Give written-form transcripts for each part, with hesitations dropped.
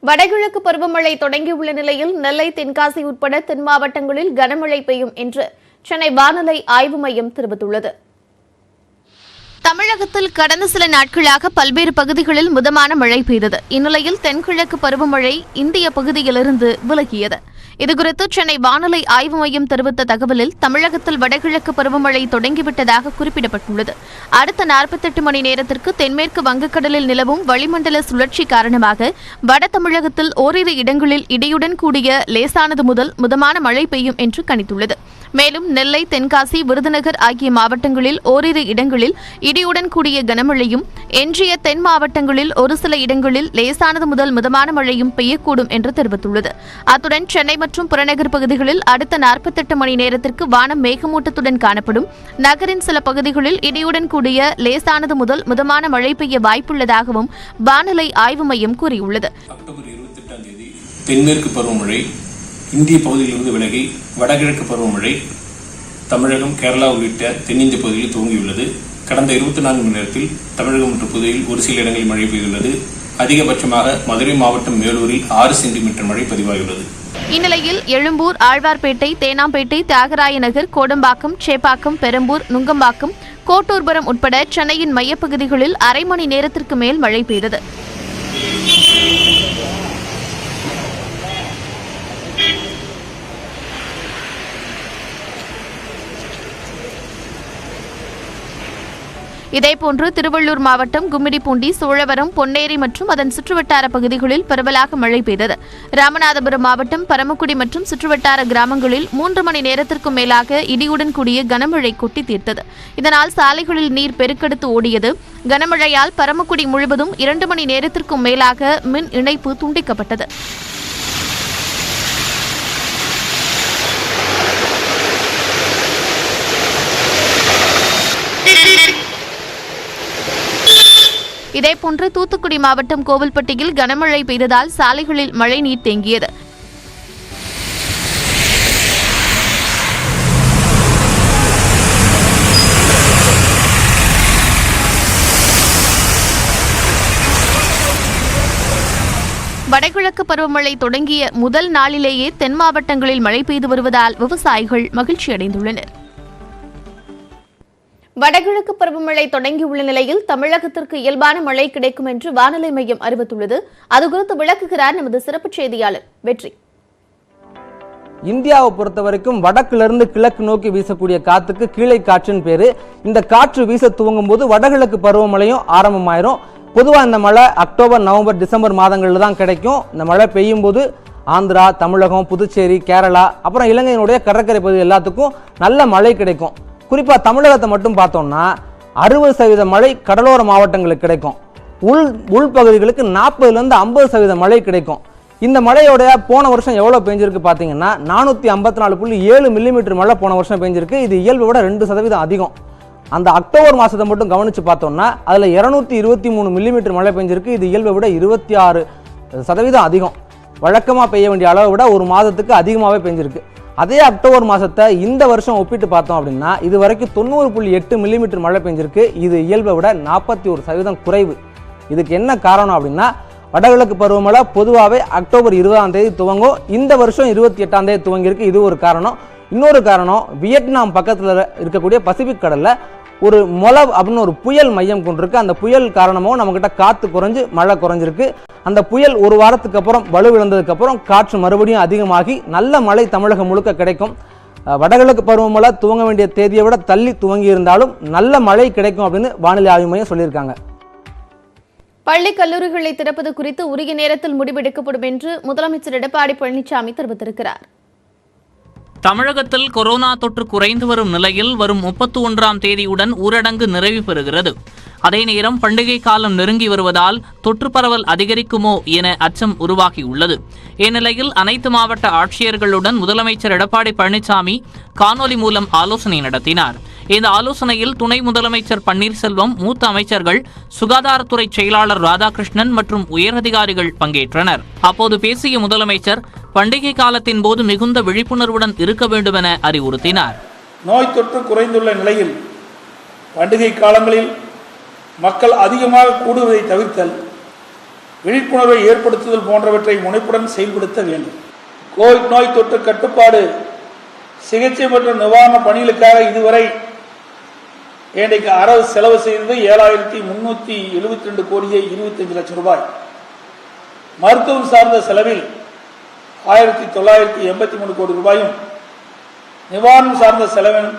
வடகிழக்கு பருவமழை தொடங்கியுள்ள நிலையில் நெல்லை, தென்காசி உட்பட தென் மாவட்டங்களில் கனமழை பெய்யும் என்று சென்னை வானிலை ஆய்வு மையம் தெரிவித்துள்ளது. தமிழகத்தில் கடந்த சில நாட்களாக பல்வேறு பகுதிகளில் மிதமான மழை பெய்தது. இந்நிலையில் தென்கிழக்கு பருவமழை இந்திய பகுதியிலிருந்து விலகியது. இதுகுறித்து சென்னை வானிலை ஆய்வு மையம் தெரிவித்த தகவலில் தமிழகத்தில் வடகிழக்கு பருவமழை தொடங்கிவிட்டதாக குறிப்பிடப்பட்டுள்ளது. அடுத்த 48 மணி நேரத்திற்கு தென்மேற்கு வங்கக்கடலில் நிலவும் வளிமண்டல சுழற்சி காரணமாக வட தமிழகத்தில் ஓரிரு இடங்களில் இடியுடன் கூடிய லேசானது முதல் மிதமான மழை பெய்யும் என்று கணித்துள்ளது. மேலும் நெல்லை, தென்காசி, விருதுநகர் ஆகிய மாவட்டங்களில் ஓரிரு இடங்களில் இடியுடன் கூடிய கனமழையும், எஞ்சிய தென் மாவட்டங்களில் ஒரு சில இடங்களில் லேசானது முதல் மிதமான மழையும் பெய்யக்கூடும் என்று தெரிவித்துள்ளது. அத்துடன் சென்னை மற்றும் புறநகர் பகுதிகளில் அடுத்த 48 மணி நேரத்திற்கு வானம் மேகமூட்டத்துடன் காணப்படும். நகரின் சில பகுதிகளில் இடியுடன் கூடிய லேசானது முதல் மிதமான மழை பெய்ய வாய்ப்புள்ளதாகவும் வானிலை ஆய்வு மையம் கூறியுள்ளது. அக்டோபர் 28ஆம் தேதி தென்மேற்கு பருவமழை இந்திய பகுதியிலிருந்து விலகி வடகிழக்கு பருவமழை தமிழகம், கேரளா உள்ளிட்ட தென்னிந்திய பகுதியில் துவங்கியுள்ளது. கடந்த 24 மணி நேரத்தில் தமிழகம் மற்றும் புதுவையில் ஒரு சில இடங்களில் மழை பெய்துள்ளது. அதிகபட்சமாக மதுரை மாவட்டம் மேலூரில் 6 சென்டிமீட்டர் மழை பதிவாகியுள்ளது. இந்நிலையில் எழும்பூர், ஆழ்வார்பேட்டை, தேனாம்பேட்டை, தியாகராய நகர், கோடம்பாக்கம், சேப்பாக்கம், பெரம்பூர், நுங்கம்பாக்கம், கோட்டூர்புரம் உட்பட சென்னையின் மையப்பகுதிகளில் அரை மணி நேரத்திற்கு மேல் மழை பெய்தது. இதேபோன்று திருவள்ளூர் மாவட்டம் கும்மிடிப்பூண்டி, சோழவரம், பொன்னேரி மற்றும் அதன் சுற்றுவட்டார பகுதிகளில் பரவலாக மழை பெய்தது. ராமநாதபுரம் மாவட்டம் பரமக்குடி மற்றும் சுற்றுவட்டார கிராமங்களில் 3 மணி நேரத்திற்கும் மேலாக இடியுடன் கூடிய கனமழை கொட்டி தீர்த்தது. இதனால் சாலைகளில் நீர் பெருக்கெடுத்து ஓடியது. கனமழையால் பரமக்குடி முழுவதும் 2 மணி நேரத்திற்கும் மேலாக மின் இணைப்பு துண்டிக்கப்பட்டது. இதேபோன்று தூத்துக்குடி மாவட்டம் கோவில்பட்டியில் கனமழை பெய்ததால் சாலைகளில் மழைநீர் தேங்கியது. வடகிழக்கு பருவமழை தொடங்கிய முதல் நாளிலேயே தென் மாவட்டங்களில் மழை பெய்து வருவதால் விவசாயிகள் மகிழ்ச்சியடைந்துள்ளனர். வடகிழக்கு பருவமழை தொடங்கியுள்ள நிலையில் தமிழகத்திற்கு இயல்பான மழை கிடைக்கும் என்று வானிலை மையம் அறிவித்துள்ளது. அதுகுறித்து விளக்குகிறார் நமது சிறப்பு செய்தியாளர் வெற்றி. இந்தியாவை பொறுத்த வரைக்கும் வடக்கிலிருந்து கிழக்கு நோக்கி வீசக்கூடிய காத்துக்கு கீழே காற்றுன்னு பேரு. இந்த காற்று வீச துவங்கும் போது வடகிழக்கு பருவமழையும் ஆரம்பமாயிரும். பொதுவாக இந்த மழை அக்டோபர், நவம்பர், டிசம்பர் மாதங்களில் தான் கிடைக்கும். இந்த மழை பெய்யும் போது ஆந்திரா, தமிழகம், புதுச்சேரி, கேரளா, அப்புறம் இலங்கையினுடைய கடற்கரை பகுதி எல்லாத்துக்கும் நல்ல மழை கிடைக்கும். குறிப்பாக தமிழகத்தை மட்டும் பார்த்தோம்னா 60% மழை கடலோர மாவட்டங்களுக்கு கிடைக்கும். உள்பகுதிகளுக்கு 40% 50% மழை கிடைக்கும். இந்த மழையோடைய போன வருஷம் எவ்வளோ பெஞ்சிருக்கு பார்த்தீங்கன்னா 454.7 மில்லிமீட்டர் மழை போன வருஷம் பெஞ்சிருக்கு. இது இயல்பை விட 2% அதிகம். அந்த அக்டோபர் மாதத்தை மட்டும் கவனித்து பார்த்தோம்னா அதில் 223 மில்லிமீட்டர் மழை பெஞ்சிருக்கு. இது இயல்பை விட 26% அதிகம். வழக்கமாக பெய்ய வேண்டிய அளவை விட ஒரு மாதத்துக்கு அதிகமாகவே பெஞ்சிருக்கு. அதே அக்டோபர் மாதத்தை இந்த வருஷம் ஒப்பிட்டு பார்த்தோம் அப்படின்னா இது வரைக்கும் 90.8 மில்லிமீட்டர் மழை பெஞ்சிருக்கு. இது இயல்பை விட 41% குறைவு. இதுக்கு என்ன காரணம் அப்படின்னா வடகிழக்கு பருவமழை பொதுவாகவே அக்டோபர் 20ஆம் தேதி துவங்கும். இந்த வருஷம் 28ஆம் தேதி துவங்கியிருக்கு. இது ஒரு காரணம். இன்னொரு காரணம், வியட்நாம் பக்கத்தில் இருக்கக்கூடிய பசிபிக் கடலில் ஒரு மொலவ் அப்படின்னு ஒரு புயல் மையம் கொண்டிருக்கு. அந்த புயல் காரணமாக நம்மகிட்ட காற்று குறைஞ்சு மழை குறைஞ்சிருக்கு. அந்த புயல் ஒரு வாரத்துக்கு அப்புறம் வலுவிழந்ததுக்கு அப்புறம் காற்று மறுபடியும் அதிகமாகி நல்ல மழை தமிழகம் முழுக்க கிடைக்கும். வடகிழக்கு பருவமழை துவங்க வேண்டிய தேதியை விட தள்ளி துவங்கி இருந்தாலும் நல்ல மழை கிடைக்கும் அப்படின்னு வானிலை ஆய்வு மையம் சொல்லியிருக்காங்க. பள்ளி கல்லூரிகளை திறப்பது குறித்து உரிய நேரத்தில் முடிவெடுக்கப்படும் என்று முதலமைச்சர் எடப்பாடி பழனிசாமி தெரிவித்திருக்கிறார். தமிழகத்தில் கொரோனா தொற்று குறைந்து வரும் நிலையில் வரும் 31ஆம் தேதியுடன் ஊரடங்கு நிறைவு பெறுகிறது. அதே நேரம் பண்டிகை காலம் நெருங்கி வருவதால் தொற்று பரவல் அதிகரிக்குமோ என அச்சம் உருவாகியுள்ளது. இந்நிலையில் அனைத்து மாவட்ட ஆட்சியர்களுடன் முதலமைச்சர் எடப்பாடி பழனிசாமி காணொலி மூலம் ஆலோசனை நடத்தினார். இந்த ஆலோசனையில் துணை முதலமைச்சர் பன்னீர்செல்வம், மூத்த அமைச்சர்கள், சுகாதாரத்துறை செயலாளர் ராதாகிருஷ்ணன் மற்றும் உயரதிகாரிகள் பங்கேற்றனர். அப்போது பேசிய முதலமைச்சர் பண்டிகை காலத்தின் போது மிகுந்த விழிப்புணர்வுடன் இருக்க வேண்டும் என அறிவுறுத்தினார். நோய் தொற்று குறைந்துள்ள நிலையில் பண்டிகை காலங்களில் மக்கள் அதிகமாக கூடுவதை தவிர்த்தல், விழிப்புணர்வை ஏற்படுத்துதல் போன்றவற்றை முனைப்புடன் செயல்படுத்த வேண்டும். கோவிட் நோய் தொற்று கட்டுப்பாடு, சிகிச்சை மற்றும் நிவாரண பணிகளுக்காக இதுவரை இன்றைக்கு அரசு செலவு செய்தது 7,372 கோடியே 25 லட்சம் ரூபாய். மருத்துவம் சார்ந்த செலவில் 1,983 கோடி ரூபாயும், நிவாரணம் சார்ந்த செலவில்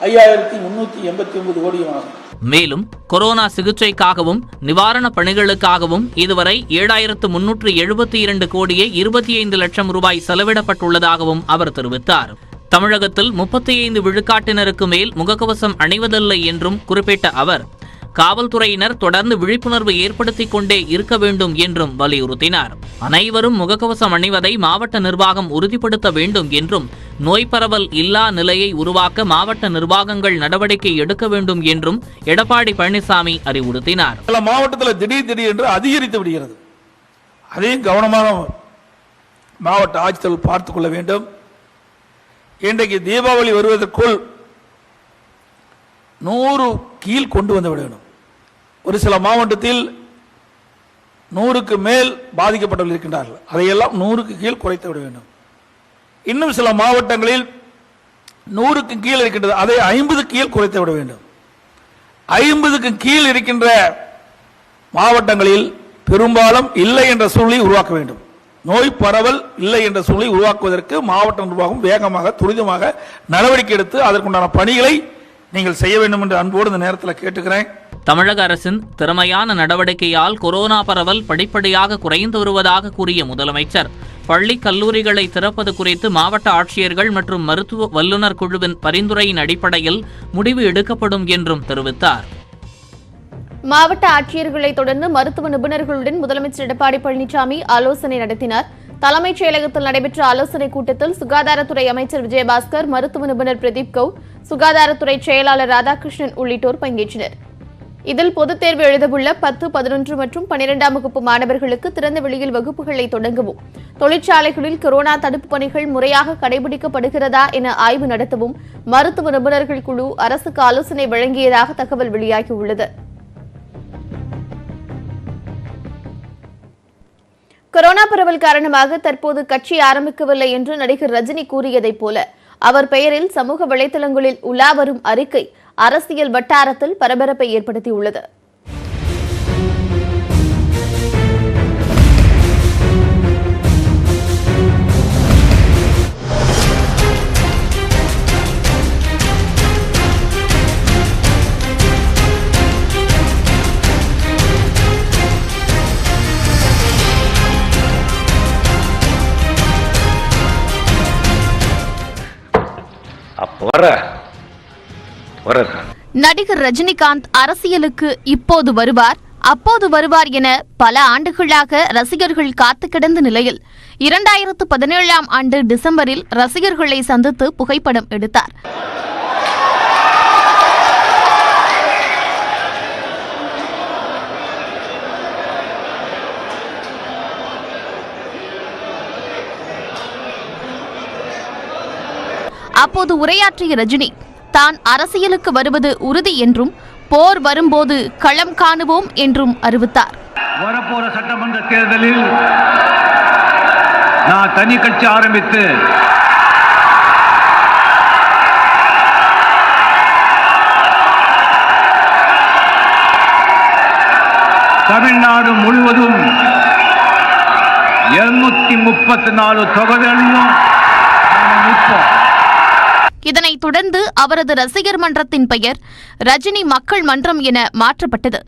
5,389 கோடியும் ஆகும். மேலும் கொரோனா சிகிச்சைக்காகவும் நிவாரண பணிகளுக்காகவும் இதுவரை 7,372 கோடியே 25 லட்சம் ரூபாய் செலவிடப்பட்டுள்ளதாகவும் அவர் தெரிவித்தார். தமிழகத்தில் 35 விழுக்காட்டினருக்கு மேல் முகக்கவசம் அணிவதில்லை என்றும் குறிப்பிட்ட அவர், காவல்துறையினர் தொடர்ந்து விழிப்புணர்வு ஏற்படுத்திக் கொண்டே இருக்க வேண்டும் என்றும் வலியுறுத்தினார். அனைவரும் முகக்கவசம் அணிவதை மாவட்ட நிர்வாகம் உறுதிப்படுத்த வேண்டும் என்றும், நோய் பரவல் இல்லா நிலையை உருவாக்க மாவட்ட நிர்வாகங்கள் நடவடிக்கை எடுக்க வேண்டும் என்றும் எடப்பாடி பழனிசாமி அறிவுறுத்தினார். சில மாவட்டத்தில் திடீர் என்று அதிகரித்து விடுகிறது. அதையும் கவனமாக மாவட்ட ஆட்சித்தலைவர் பார்த்துக் கொள்ள வேண்டும். இன்றைக்கு தீபாவளி வருவதற்குள் 100 கீழ் கொண்டு வந்து விட வேண்டும். ஒரு சில மாவட்டத்தில் 100க்கு மேல் பாதிக்கப்பட்டவர்கள் இருக்கின்றார்கள். அதையெல்லாம் 100க்கு கீழ் குறைத்து விட வேண்டும். இன்னும் சில மாவட்டங்களில் 100க்கு கீழ் இருக்கின்றது, அதை 50 கீழ் குறைத்து விட வேண்டும். 50க்கு கீழ் இருக்கின்ற மாவட்டங்களில் பெரும்பாலும் இல்லை என்ற சூழ்நிலை உருவாக்க வேண்டும். நோய் பரவல் இல்லை என்ற சூழ்நிலை உருவாக்குவதற்கு மாவட்ட நிர்வாகம் வேகமாக துரிதமாக நடவடிக்கை எடுத்து அதற்குண்டான பணிகளை நீங்கள் செய்ய வேண்டும் என்று அன்போடு இந்த நேரத்தில் கேட்டுக்கிறேன். தமிழக அரசின் திறமையான நடவடிக்கையால் கொரோனா பரவல் படிப்படியாக குறைந்து வருவதாக கூறிய முதலமைச்சர், பள்ளி கல்லூரிகளை திறப்பது குறித்து மாவட்ட ஆட்சியர்கள் மற்றும் மருத்துவ வல்லுநர் குழுவின் பரிந்துரையின் அடிப்படையில் முடிவு எடுக்கப்படும் என்றும் தெரிவித்தார். மாவட்ட ஆட்சியர்களை தொடர்ந்து மருத்துவ நிபுணர்களுடன் முதலமைச்சர் எடப்பாடி பழனிசாமி ஆலோசனை நடத்தினார். தலைமைச் செயலகத்தில் நடைபெற்ற ஆலோசனைக் கூட்டத்தில் சுகாதாரத்துறை அமைச்சர் விஜயபாஸ்கர், மருத்துவ நிபுணர் பிரதீப் கவுர், சுகாதாரத்துறை செயலாளர் ராதாகிருஷ்ணன் உள்ளிட்டோர் பங்கேற்றனர். இதில் பொதுத் தேர்வு எழுதவுள்ள 10, 11 மற்றும் 12ஆம் வகுப்பு மாணவர்களுக்கு திறந்த வெளியில் வகுப்புகளை தொடங்கவும், தொழிற்சாலைகளில் கொரோனா தடுப்பு பணிகள் முறையாக கடைபிடிக்கப்படுகிறதா என ஆய்வு நடத்தவும் மருத்துவ நிபுணர்கள் குழு அரசுக்கு ஆலோசனை வழங்கியதாக தகவல் வெளியாகியுள்ளது. கொரோனா பரவல் காரணமாக தற்போது கட்சி ஆரம்பிக்கவில்லை என்று நடிகர் ரஜினி கூறியதைப் போல அவர் பெயரில் சமூக வலைதளங்களில் உலா வரும் அறிக்கை அரசியல் வட்டாரத்தில் பரபரப்பை ஏற்படுத்தியுள்ளது. நடிகர் ரஜினிகாந்த் அரசியலுக்கு இப்போது வருவார், அப்போது வருவார் என பல ஆண்டுகளாக ரசிகர்கள் காத்து கிடந்த நிலையில் 2017ஆம் ஆண்டு டிசம்பரில் ரசிகர்களை சந்தித்து புகைப்படம் எடுத்தார். அப்போது உரையாற்றிய ரஜினி, தான் அரசியலுக்கு வருவது உறுதி என்றும், போர் வரும்போது களம் காணுவோம் என்றும் அறிவித்தார். வரப்போற சட்டமன்ற தேர்தலில் நான் தனி கட்சி ஆரம்பித்து தமிழ்நாடு முழுவதும் 234 தொகுதிகளிலும் நிற்போம். இதனைத் தொடர்ந்து அவரது ரசிகர் மன்றத்தின் பெயர் ரஜினி மக்கள் மன்றம் என மாற்றப்பட்டது.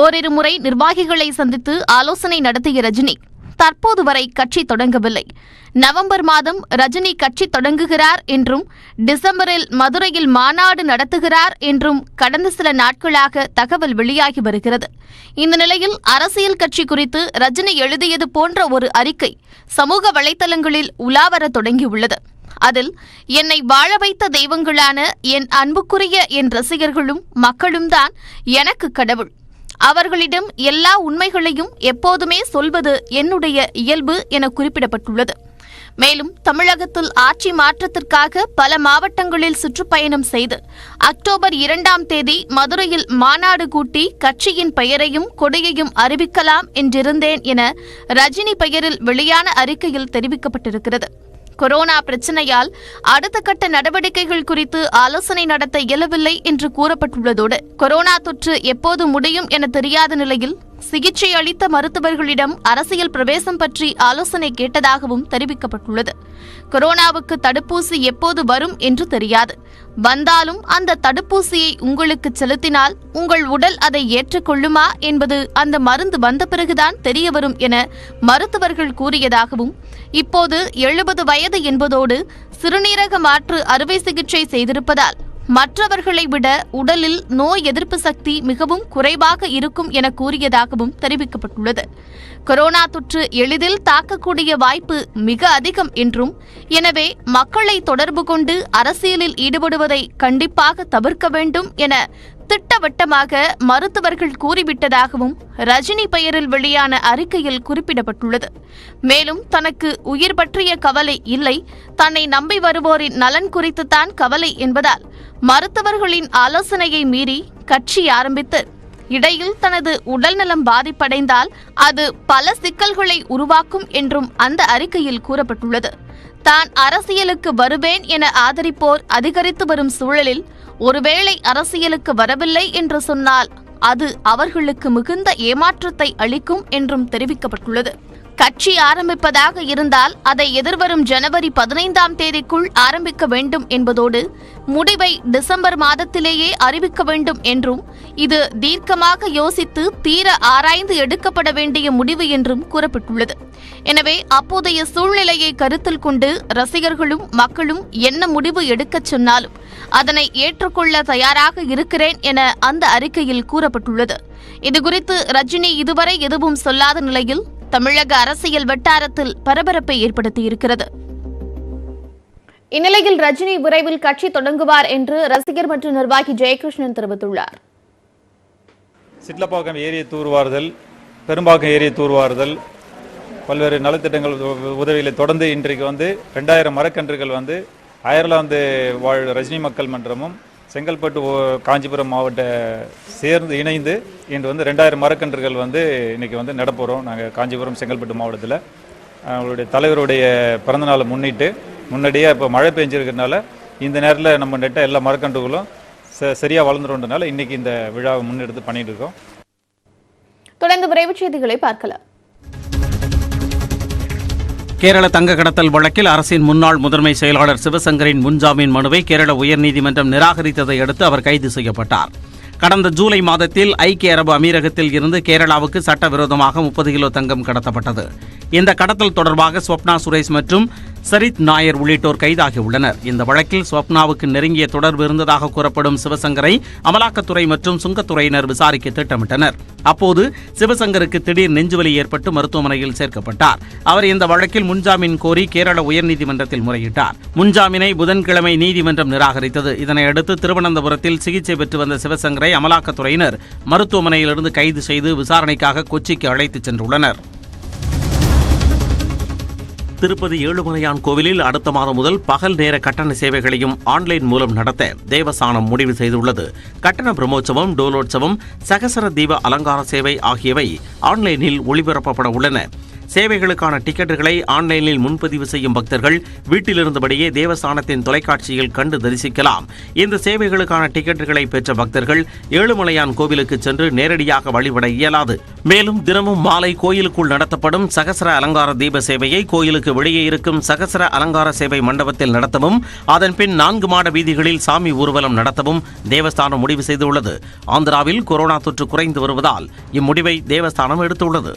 ஓரிரு முறை நிர்வாகிகளை சந்தித்து ஆலோசனை நடத்திய ரஜினி தற்போது வரை கட்சி தொடங்கவில்லை. நவம்பர் மாதம் ரஜினி கட்சி தொடங்குகிறார் என்றும், டிசம்பரில் மதுரையில் மாநாடு நடத்துகிறார் என்றும் கடந்த சில நாட்களாக தகவல் வெளியாகி வருகிறது. இந்த நிலையில் அரசியல் கட்சி குறித்து ரஜினி எழுதியது போன்ற ஒரு அறிக்கை சமூக வலைதளங்களில் உலாவர தொடங்கியுள்ளது. அதில், என்னை வாழ வைத்த தெய்வங்களான என் அன்புக்குரிய என் ரசிகர்களும் மக்களும் தான் எனக்கு கடவுள். அவர்களிடம் எல்லா உண்மைகளையும் எப்போதுமே சொல்வது என்னுடைய இயல்பு என குறிப்பிடப்பட்டுள்ளது. மேலும் தமிழகத்தில் ஆட்சி மாற்றத்திற்காக பல மாவட்டங்களில் சுற்றுப்பயணம் செய்து அக்டோபர் 2ஆம் தேதி மதுரையில் மாநாடு கூட்டி கட்சியின் பெயரையும் கொடியையும் அறிவிக்கலாம் என்றிருந்தேன் என ரஜினி பெயரில் வெளியான அறிக்கையில் தெரிவிக்கப்பட்டிருக்கிறது. கொரோனா பிரச்சினையால் அடுத்த கட்ட நடவடிக்கைகள் குறித்து ஆலோசனை நடத்த இயலவில்லை என்று கூறப்பட்டுள்ளதோடு கொரோனா தொற்று எப்போது முடியும் என தெரியாத நிலையில் சிகிச்சை அளித்த மருத்துவர்களிடம் அரசியல் பிரவேசம் பற்றி ஆலோசனை கேட்டதாகவும் தெரிவிக்கப்பட்டுள்ளது. கொரோனாவுக்கு தடுப்பூசி எப்போது வரும் என்று தெரியாது. வந்தாலும் அந்த தடுப்பூசியை உங்களுக்கு செலுத்தினால் உங்கள் உடல் அதை ஏற்றுக்கொள்ளுமா என்பது அந்த மருந்து வந்த பிறகுதான் தெரியவரும் என மருத்துவர்கள் கூறியதாகவும், இப்போது 70 வயது என்பதோடு சிறுநீரக மாற்று அறுவை சிகிச்சை செய்திருப்பதால் மற்றவர்களை விட உடலில் நோய் எதிர்ப்பு சக்தி மிகவும் குறைவாக இருக்கும் என கூறியதாகவும் தெரிவிக்கப்பட்டுள்ளது. கொரோனா தொற்று எளிதில் தாக்கக்கூடிய வாய்ப்பு மிக அதிகம் என்றும், எனவே மக்களை தொடர்பு கொண்டு அரசியலில் ஈடுபடுவதை கண்டிப்பாக தவிர்க்க வேண்டும் என திட்டவட்டமாக மருத்துவர்கள் கூறிவிட்டதாகவும் ரஜினி பெயரில் வெளியான அறிக்கையில் குறிப்பிடப்பட்டுள்ளது. மேலும் தனக்கு உயிர் பற்றிய கவலை இல்லை, தன்னை நம்பி வருவோரின் நலன் குறித்துத்தான் கவலை என்பதால் மருத்துவர்களின் ஆலோசனையை மீறி கட்சி ஆரம்பித்து இடையில் தனது உடல்நலம் பாதிப்படைந்தால் அது பல சிக்கல்களை உருவாக்கும் என்றும் அந்த அறிக்கையில் கூறப்பட்டுள்ளது. தான் அரசியலுக்கு வருவேன் என ஆதரிப்போர் அதிகரித்து வரும் சூழலில் ஒருவேளை அரசியலுக்கு வரவில்லை என்று சொன்னால் அது அவர்களுக்கு மிகுந்த ஏமாற்றத்தை அளிக்கும் என்றும் தெரிவிக்கப்பட்டுள்ளது. கட்சி ஆரம்பிப்பதாக இருந்தால் அதை எதிர்வரும் ஜனவரி 15ஆம் தேதிக்குள் ஆரம்பிக்க வேண்டும் என்பதோடு முடிவை டிசம்பர் மாதத்திலேயே அறிவிக்க வேண்டும் என்றும், இது தீர்க்கமாக யோசித்து தீர ஆராய்ந்து எடுக்கப்பட வேண்டிய முடிவு என்றும் கூறப்பட்டுள்ளது. எனவே அப்போதைய சூழ்நிலையை கருத்தில் கொண்டு ரசிகர்களும் மக்களும் என்ன முடிவு எடுக்கச் சொன்னாலும் அதனை ஏற்றுக்கொள்ள தயாராக இருக்கிறேன் என அந்த அறிக்கையில் கூறப்பட்டுள்ளது. இதுகுறித்து ரஜினி இதுவரை எதுவும் சொல்லாத நிலையில் தமிழக அரசியல் வட்டாரத்தில் பரபரப்பை ஏற்படுத்தியிருக்கிறது. இந்நிலையில் ரஜினி விரைவில் கட்சி தொடங்குவார் என்று ரசிகர் மற்றும் நிர்வாகி ஜெயகிருஷ்ணன் தெரிவித்துள்ளார். சிட்லப்பாக்கம் ஏரியை தூர்வாறுதல், பெரும்பாக்கம் ஏரியை தூர்வாறுதல், பல்வேறு நலத்திட்டங்கள் உதவிகளை தொடர்ந்து இன்றைக்கு 2000 மரக்கன்றுகள் அயர்லாந்து வாழ் ரஜினி மக்கள் மன்றமும் செங்கல்பட்டு காஞ்சிபுரம் மாவட்ட சேர்ந்து இணைந்து இன்று 2000 மரக்கன்றுகள் இன்னைக்கு நடப்போகிறோம். நாங்கள் காஞ்சிபுரம் செங்கல்பட்டு மாவட்டத்தில் அவருடைய தலைவருடைய பிறந்தநாளை முன்னாடியே இப்போ மழை பெஞ்சிருக்கிறதுனால இந்த நேரத்தில் நம்ம நெட்ட எல்லா மரக்கன்றுகளும் சரியாக வளர்ந்துருன்றதுனால இன்னைக்கு இந்த விழாவை முன்னெடுத்து பண்ணிட்டு இருக்கோம். தொடர்ந்து விரைவுச் செய்திகளை பார்க்கலாம். கேரள தங்க கடத்தல் வழக்கில் அரசின் முன்னாள் முதன்மை செயலாளர் சிவசங்கரின் முன்ஜாமீன் மனுவை கேரள உயர்நீதிமன்றம் நிராகரித்ததை அடுத்து அவர் கைது செய்யப்பட்டார். கடந்த ஜூலை மாதத்தில் ஐக்கிய அரபு அமீரகத்தில் இருந்து கேரளாவுக்கு சட்டவிரோதமாக 30 கிலோ தங்கம் கடத்தப்பட்டது. இந்த கடத்தல் தொடர்பாக ஸ்வப்னா சுரேஷ் மற்றும் சரித் நாயர் உள்ளிட்டோர் கைதாகியுள்ளனர். இந்த வழக்கில் ஸ்வப்னாவுக்கு நெருங்கிய தொடர்பு இருந்ததாக கூறப்படும் சிவசங்கரை அமலாக்கத்துறை மற்றும் சுங்கத்துறையினர் விசாரிக்க திட்டமிட்டனர். அப்போது சிவசங்கருக்கு திடீர் நெஞ்சுவலி ஏற்பட்டு மருத்துவமனையில் சேர்க்கப்பட்டார். அவர் இந்த வழக்கில் முன்ஜாமீன் கோரி கேரள உயர்நீதிமன்றத்தில் முறையிட்டார். முன்ஜாமீனை புதன்கிழமை நீதிமன்றம் நிராகரித்தது. இதனையடுத்து திருவனந்தபுரத்தில் சிகிச்சை பெற்று வந்த சிவசங்கரை அமலாக்கத்துறையினர் மருத்துவமனையிலிருந்து கைது செய்து விசாரணைக்காக கொச்சிக்கு அழைத்துச் சென்றுள்ளனர். திருப்பதி ஏழுமலையான் கோவிலில் அடுத்த மாதம் முதல் பகல் நேர கட்டண சேவைகளையும் ஆன்லைன் மூலம் நடத்த தேவஸ்தானம் முடிவு செய்துள்ளது. கட்டண பிரம்மோற்சவம், டோலோற்சவம், சகசர தீப அலங்கார சேவை ஆகியவை ஆன்லைனில் ஒளிபரப்பப்பட உள்ளன. சேவைகளுக்கான டிக்கெட்டுகளை ஆன்லைனில் முன்பதிவு செய்யும் பக்தர்கள் வீட்டிலிருந்தபடியே தேவஸ்தானத்தின் தொலைக்காட்சியில் கண்டு தரிசிக்கலாம். இந்த சேவைகளுக்கான டிக்கெட்டுகளை பெற்ற பக்தர்கள் ஏழுமலையான் கோவிலுக்கு சென்று நேரடியாக வழிபட இயலாது. மேலும் தினமும் மாலை கோயிலுக்குள் நடத்தப்படும் சகசர அலங்கார தீப சேவையை கோயிலுக்கு வெளியே இருக்கும் சகசர அலங்கார சேவை மண்டபத்தில் நடத்தவும், அதன்பின் 4 மாட வீதிகளில் சாமி ஊர்வலம் நடத்தவும் தேவஸ்தானம் முடிவு செய்துள்ளது. ஆந்திராவில் கொரோனா தொற்று குறைந்து வருவதால் இம்முடிவை தேவஸ்தானம் எடுத்துள்ளது.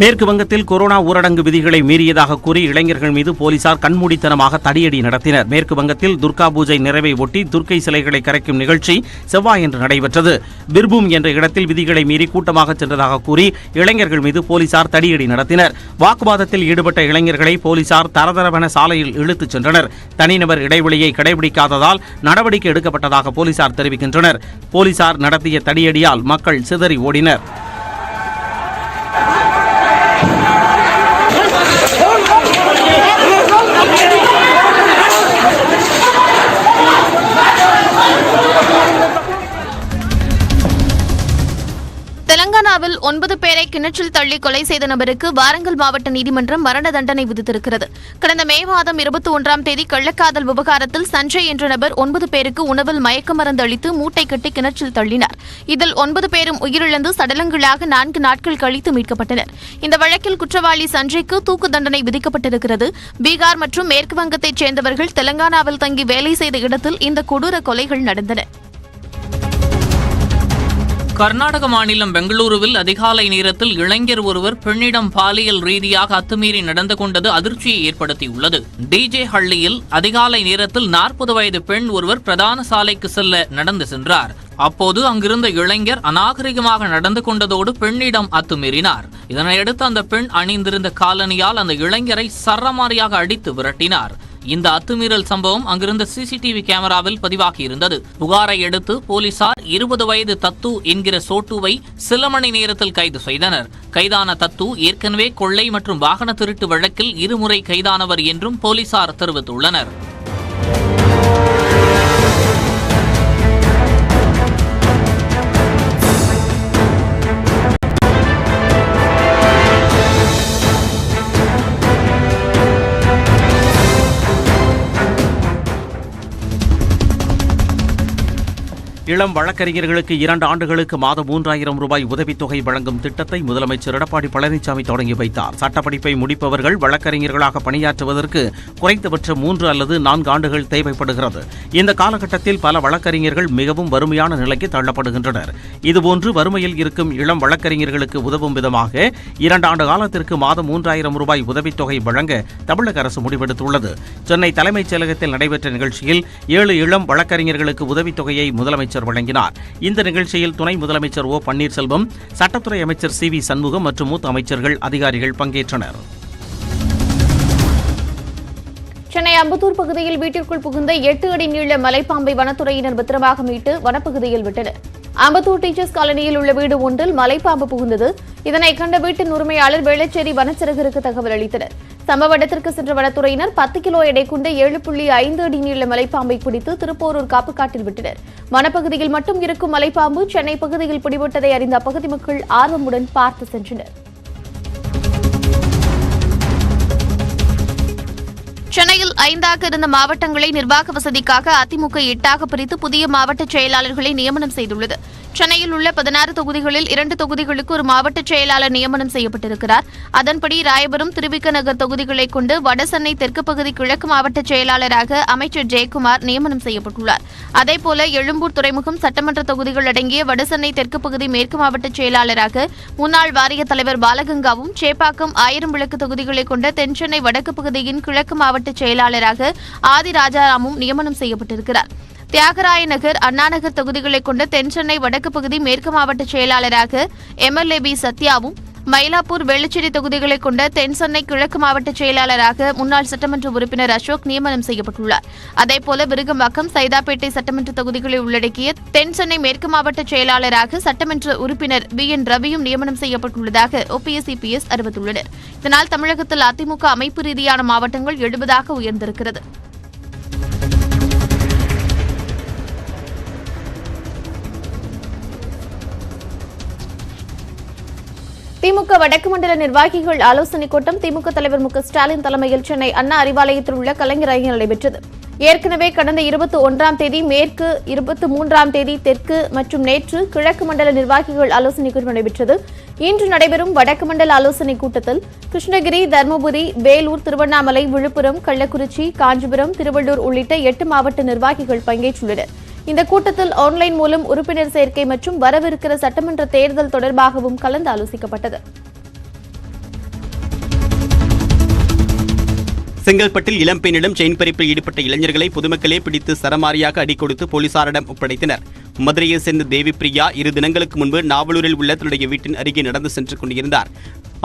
மேற்கு வங்கத்தில் கொரோனா ஊரடங்கு விதிகளை மீறியதாக கூறி இளைஞர்கள் மீது போலீசார் கண்மூடித்தனமாக தடியடி நடத்தினர். மேற்கு வங்கத்தில் துர்கா பூஜை நிறைவை ஒட்டி துர்க்கை சிலைகளை கரைக்கும் நிகழ்ச்சி செவ்வாயன்று நடைபெற்றது. பிர்பூம் என்ற இடத்தில் விதிகளை மீறி கூட்டமாக சென்றதாக கூறி இளைஞர்கள் மீது போலீசார் தடியடி நடத்தினர். வாக்குவாதத்தில் ஈடுபட்ட இளைஞர்களை போலீசார் தரதரவென சாலையில் இழுத்துச் சென்றனர். தனிநபர் இடைவெளியை கடைபிடிக்காததால் நடவடிக்கை எடுக்கப்பட்டதாக போலீசார் தெரிவிக்கின்றனர். போலீசார் நடத்திய தடியடியால் மக்கள் சிதறி ஓடினர். ஒடிசாவில் 9 பேரை கிணற்றில் தள்ளி கொலை செய்த நபருக்கு வாரங்கல் மாவட்ட நீதிமன்றம் மரண தண்டனை விதித்திருக்கிறது. கடந்த மே மாதம் 21ஆம் தேதி கள்ளக்காதல் விவகாரத்தில் சஞ்சய் என்ற நபர் 9 பேருக்கு உணவில் மயக்க மருந்து அளித்து மூட்டை கட்டி கிணற்றில் தள்ளினார். இதில் 9 பேரும் உயிரிழந்து சடலங்களாக 4 நாட்கள் கழித்து மீட்கப்பட்டனர். இந்த வழக்கில் குற்றவாளி சஞ்சய்க்கு தூக்கு தண்டனை விதிக்கப்பட்டிருக்கிறது. பீகார் மற்றும் மேற்கு வங்கத்தைச் சேர்ந்தவர்கள் தெலங்கானாவில் தங்கி வேலை செய்த இடத்தில் இந்த கொடூர கொலைகள் நடந்தன. கர்நாடக மாநிலம் பெங்களூருவில் அதிகாலை நேரத்தில் இளைஞர் ஒருவர் பெண்ணிடம் பாலியல் ரீதியாக அத்துமீறி நடந்து கொண்டது அதிர்ச்சியை ஏற்படுத்தியுள்ளது. டிஜே ஹள்ளியில் அதிகாலை நேரத்தில் 40 வயது பெண் ஒருவர் பிரதான சாலைக்கு செல்ல நடந்து சென்றார். அப்போது அங்கிருந்த இளைஞர் அநாகரிகமாக நடந்து கொண்டதோடு பெண்ணிடம் அத்துமீறினார். இதனையடுத்து அந்த பெண் அணிந்திருந்த காலணியால் அந்த இளைஞரை சரமாரியாக அடித்து விரட்டினார். இந்த அத்துமீறல் சம்பவம் அங்கிருந்த சிசிடிவி கேமராவில் பதிவாகியிருந்தது. புகாரை அடுத்து போலீசார் 20 வயது தத்து என்கிற சோட்டுவை சில மணி நேரத்தில் கைது செய்தனர். கைதான தத்து ஏற்கனவே கொள்ளை மற்றும் வாகன திருட்டு வழக்கில் 2 முறை கைதானவர் என்றும் போலீசார் தெரிவித்துள்ளனர். இளம் வழக்கறிஞர்களுக்கு 2 ஆண்டுகளுக்கு மாதம் 3000 ரூபாய் உதவித்தொகை வழங்கும் திட்டத்தை முதலமைச்சர் எடப்பாடி பழனிசாமி தொடங்கி வைத்தார். சட்டப்படிப்பை முடிப்பவர்கள் வழக்கறிஞர்களாக பணியாற்றுவதற்கு குறைந்தபட்சம் 3 அல்லது 4 ஆண்டுகள் தேவைப்படுகிறது. இந்த காலகட்டத்தில் பல வழக்கறிஞர்கள் மிகவும் வறுமையான நிலைக்கு தள்ளப்படுகின்றனர். இதுபோன்று வறுமையில் இருக்கும் இளம் வழக்கறிஞர்களுக்கு உதவும் விதமாக 2 ஆண்டு காலத்திற்கு மாதம் 3000 ரூபாய் உதவித்தொகை வழங்க தமிழக அரசு முடிவெடுத்துள்ளது. சென்னை தலைமைச் செயலகத்தில் நடைபெற்ற நிகழ்ச்சியில் 7 இளம் வழக்கறிஞர்களுக்கு உதவித்தொகையை முதலமைச்சர் வழங்கினார். இந்த நிகழ்ச்சியில் துணை முதலமைச்சர் ஓ பன்னீர்செல்வம், சட்டத்துறை அமைச்சர் சி வி சண்முகம் மற்றும் மூத்த அமைச்சர்கள், அதிகாரிகள் பங்கேற்றனர். சென்னை அம்பத்தூர் பகுதியில் வீட்டிற்குள் புகுந்த 8 அடி நீள மலைப்பாம்பை வனத்துறையினர் பத்திரமாக மீட்டு வனப்பகுதியில் விட்டனர். அம்பத்தூர் டீச்சர்ஸ் காலனியில் உள்ள வீடு ஒன்றில் மலைப்பாம்பு புகுந்தது. இதனை கண்ட வீட்டின் உரிமையாளர் வேளச்சேரி வனச்சரகருக்கு தகவல் அளித்தனர். சம்பவ இடத்திற்கு சென்ற வனத்துறையினர் 10 கிலோ எடை கொண்ட 7.5 அடி நீள மலைப்பாம்பை பிடித்து திருப்போரூர் காப்புக்காட்டில் விட்டனர். வனப்பகுதியில் மட்டும் இருக்கும் மலைப்பாம்பு சென்னை பகுதியில் பிடிபட்டதை அறிந்த அப்பகுதி மக்கள் ஆர்வமுடன் பார்த்து சென்றனர். சென்னையில் 5ஆக இருந்த மாவட்டங்களை நிர்வாக வசதிக்காக அதிமுக 8ஆக பிரித்து புதிய மாவட்ட செயலாளர்களை நியமனம் செய்துள்ளது. சென்னையில் உள்ள 16 தொகுதிகளில் 2 தொகுதிகளுக்கு ஒரு மாவட்ட செயலாளர் நியமனம் செய்யப்பட்டிருக்கிறார். அதன்படி ராயபுரம், திருவிக நகர் தொகுதிகளை கொண்டு வடசென்னை தெற்கு பகுதி கிழக்கு மாவட்ட செயலாளராக அமைச்சர் ஜெயக்குமார் நியமனம் செய்யப்பட்டுள்ளார். அதேபோல எழும்பூர் துறைமுகம் சட்டமன்ற தொகுதிகள் அடங்கிய வடசென்னை தெற்கு பகுதி மேற்கு மாவட்ட செயலாளராக முன்னாள் வாரிய தலைவர் பாலகங்காவும், சேப்பாக்கம், ஆயிரம் விளக்கு தொகுதிகளை கொண்ட தென்சென்னை வடக்கு பகுதியின் கிழக்கு மாவட்ட செயலாளராக ஆதி ராஜாராமும் நியமனம் செய்யப்பட்டிருக்கிறார். தியாகராய நகர், அண்ணாநகர் தொகுதிகளை கொண்ட தென்சென்னை வடக்கு பகுதி மேற்கு மாவட்ட செயலாளராக எம்எல்ஏ பி சத்யாவும், மயிலாப்பூர், வேளச்சேரி தொகுதிகளை கொண்ட தென்சென்னை கிழக்கு மாவட்ட செயலாளராக முன்னாள் சட்டமன்ற உறுப்பினர் அசோக் நியமனம் செய்யப்பட்டுள்ளார். அதேபோல விருகம்பாக்கம், சைதாப்பேட்டை சட்டமன்ற தொகுதிகளை உள்ளடக்கிய தென்சென்னை மேற்கு மாவட்ட செயலாளராக சட்டமன்ற உறுப்பினர் பி என் ரவியும் நியமனம் செய்யப்பட்டுள்ளதாக ஓபிஎஸ் இபிஎஸ் அறிவித்துள்ளனர். இதனால் தமிழகத்தில் அதிமுக அமைப்பு ரீதியான மாவட்டங்கள் 70ஆக உயர்ந்திருக்கிறது. திமுக வடக்கு மண்டல நிர்வாகிகள் ஆலோசனைக் கூட்டம் திமுக தலைவர் மு க ஸ்டாலின் தலைமையில் சென்னை அண்ணா அறிவாலயத்தில் உள்ள கலைஞர் அரங்கில் நடைபெற்றது. ஏற்கனவே கடந்த 21ஆம் தேதி மேற்கு, 23ஆம் தேதி தெற்கு மற்றும் நேற்று கிழக்கு மண்டல நிர்வாகிகள் ஆலோசனைக் கூட்டம் நடைபெற்றது. இன்று நடைபெறும் வடக்கு மண்டல ஆலோசனைக் கூட்டத்தில் கிருஷ்ணகிரி, தருமபுரி, வேலூர், திருவண்ணாமலை, விழுப்புரம், கள்ளக்குறிச்சி, காஞ்சிபுரம், திருவள்ளூர் உள்ளிட்ட 8 மாவட்ட நிர்வாகிகள் பங்கேற்றுள்ளனர். இந்த கூட்டத்தில் ஆன்லைன் மூலம் உறுப்பினர் சேர்க்கை மற்றும் வரவிருக்கிற சட்டமன்ற தேர்தல் தொடர்பாகவும் கலந்து ஆலோசிக்கப்பட்டது. செங்கல்பட்டில் இளம்பெண்ணிடம் செயின் பறிப்பில் ஈடுபட்ட இளைஞர்களை பொதுமக்களே பிடித்து சரமாரியாக அடிக்கொடுத்து போலீசாரிடம் ஒப்படைத்தனர். மதுரையை சேர்ந்த தேவி பிரியா 2 தினங்களுக்கு முன்பு நாவலூரில் உள்ள தன்னுடைய வீட்டின் அருகே நடந்து சென்று கொண்டிருந்தார்.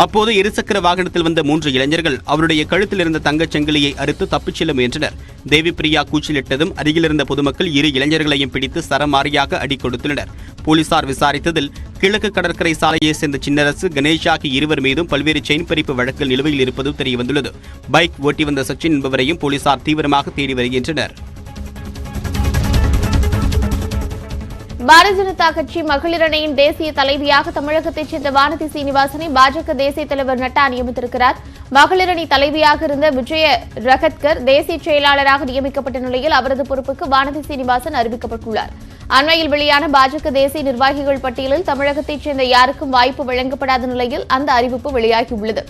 அப்போது இருசக்கர வாகனத்தில் வந்த 3 இளைஞர்கள் அவருடைய கழுத்தில் இருந்த தங்கச் சங்கிலியை அறுத்து தப்பிச் செல்ல முயன்றனர். தேவி பிரியா கூச்சலிட்டதும் அருகில் இருந்த பொதுமக்கள் 2 இளைஞர்களையும் பிடித்து சரமாரியாக அடி கொடுத்தனர். போலீசார் விசாரித்ததில் கிழக்கு கடற்கரை சாலையை சேர்ந்த சின்னரசு, கணேஷ் ஆகிய 2 மீதும் பல்வேறு செயின் பறிப்பு வழக்குகள் நிலுவையில் இருப்பது தெரியவந்துள்ளது. பைக் ஓட்டி வந்த சச்சின் என்பவரையும் போலீசார் தீவிரமாக தேடி வருகின்றனர். பாரதிய ஜனதா கட்சி மகளிர் அணியின் தேசிய தலைவியாக தமிழகத்தைச் சேர்ந்த வானதி சீனிவாசனை பாஜக தேசிய தலைவர் நட்டா நியமித்திருக்கிறார். மகளிர் அணி தலைவியாக இருந்த விஜய ரகத்கர் தேசிய செயலாளராக நியமிக்கப்பட்ட நிலையில் அவரது பொறுப்புக்கு வானதி சீனிவாசன் அறிவிக்கப்பட்டுள்ளார். அண்மையில் வெளியான பாஜக தேசிய நிர்வாகிகள் பட்டியலில் தமிழகத்தைச் சேர்ந்த யாருக்கும் வாய்ப்பு வழங்கப்படாத நிலையில் அந்த அறிவிப்பு வெளியாகியுள்ளது.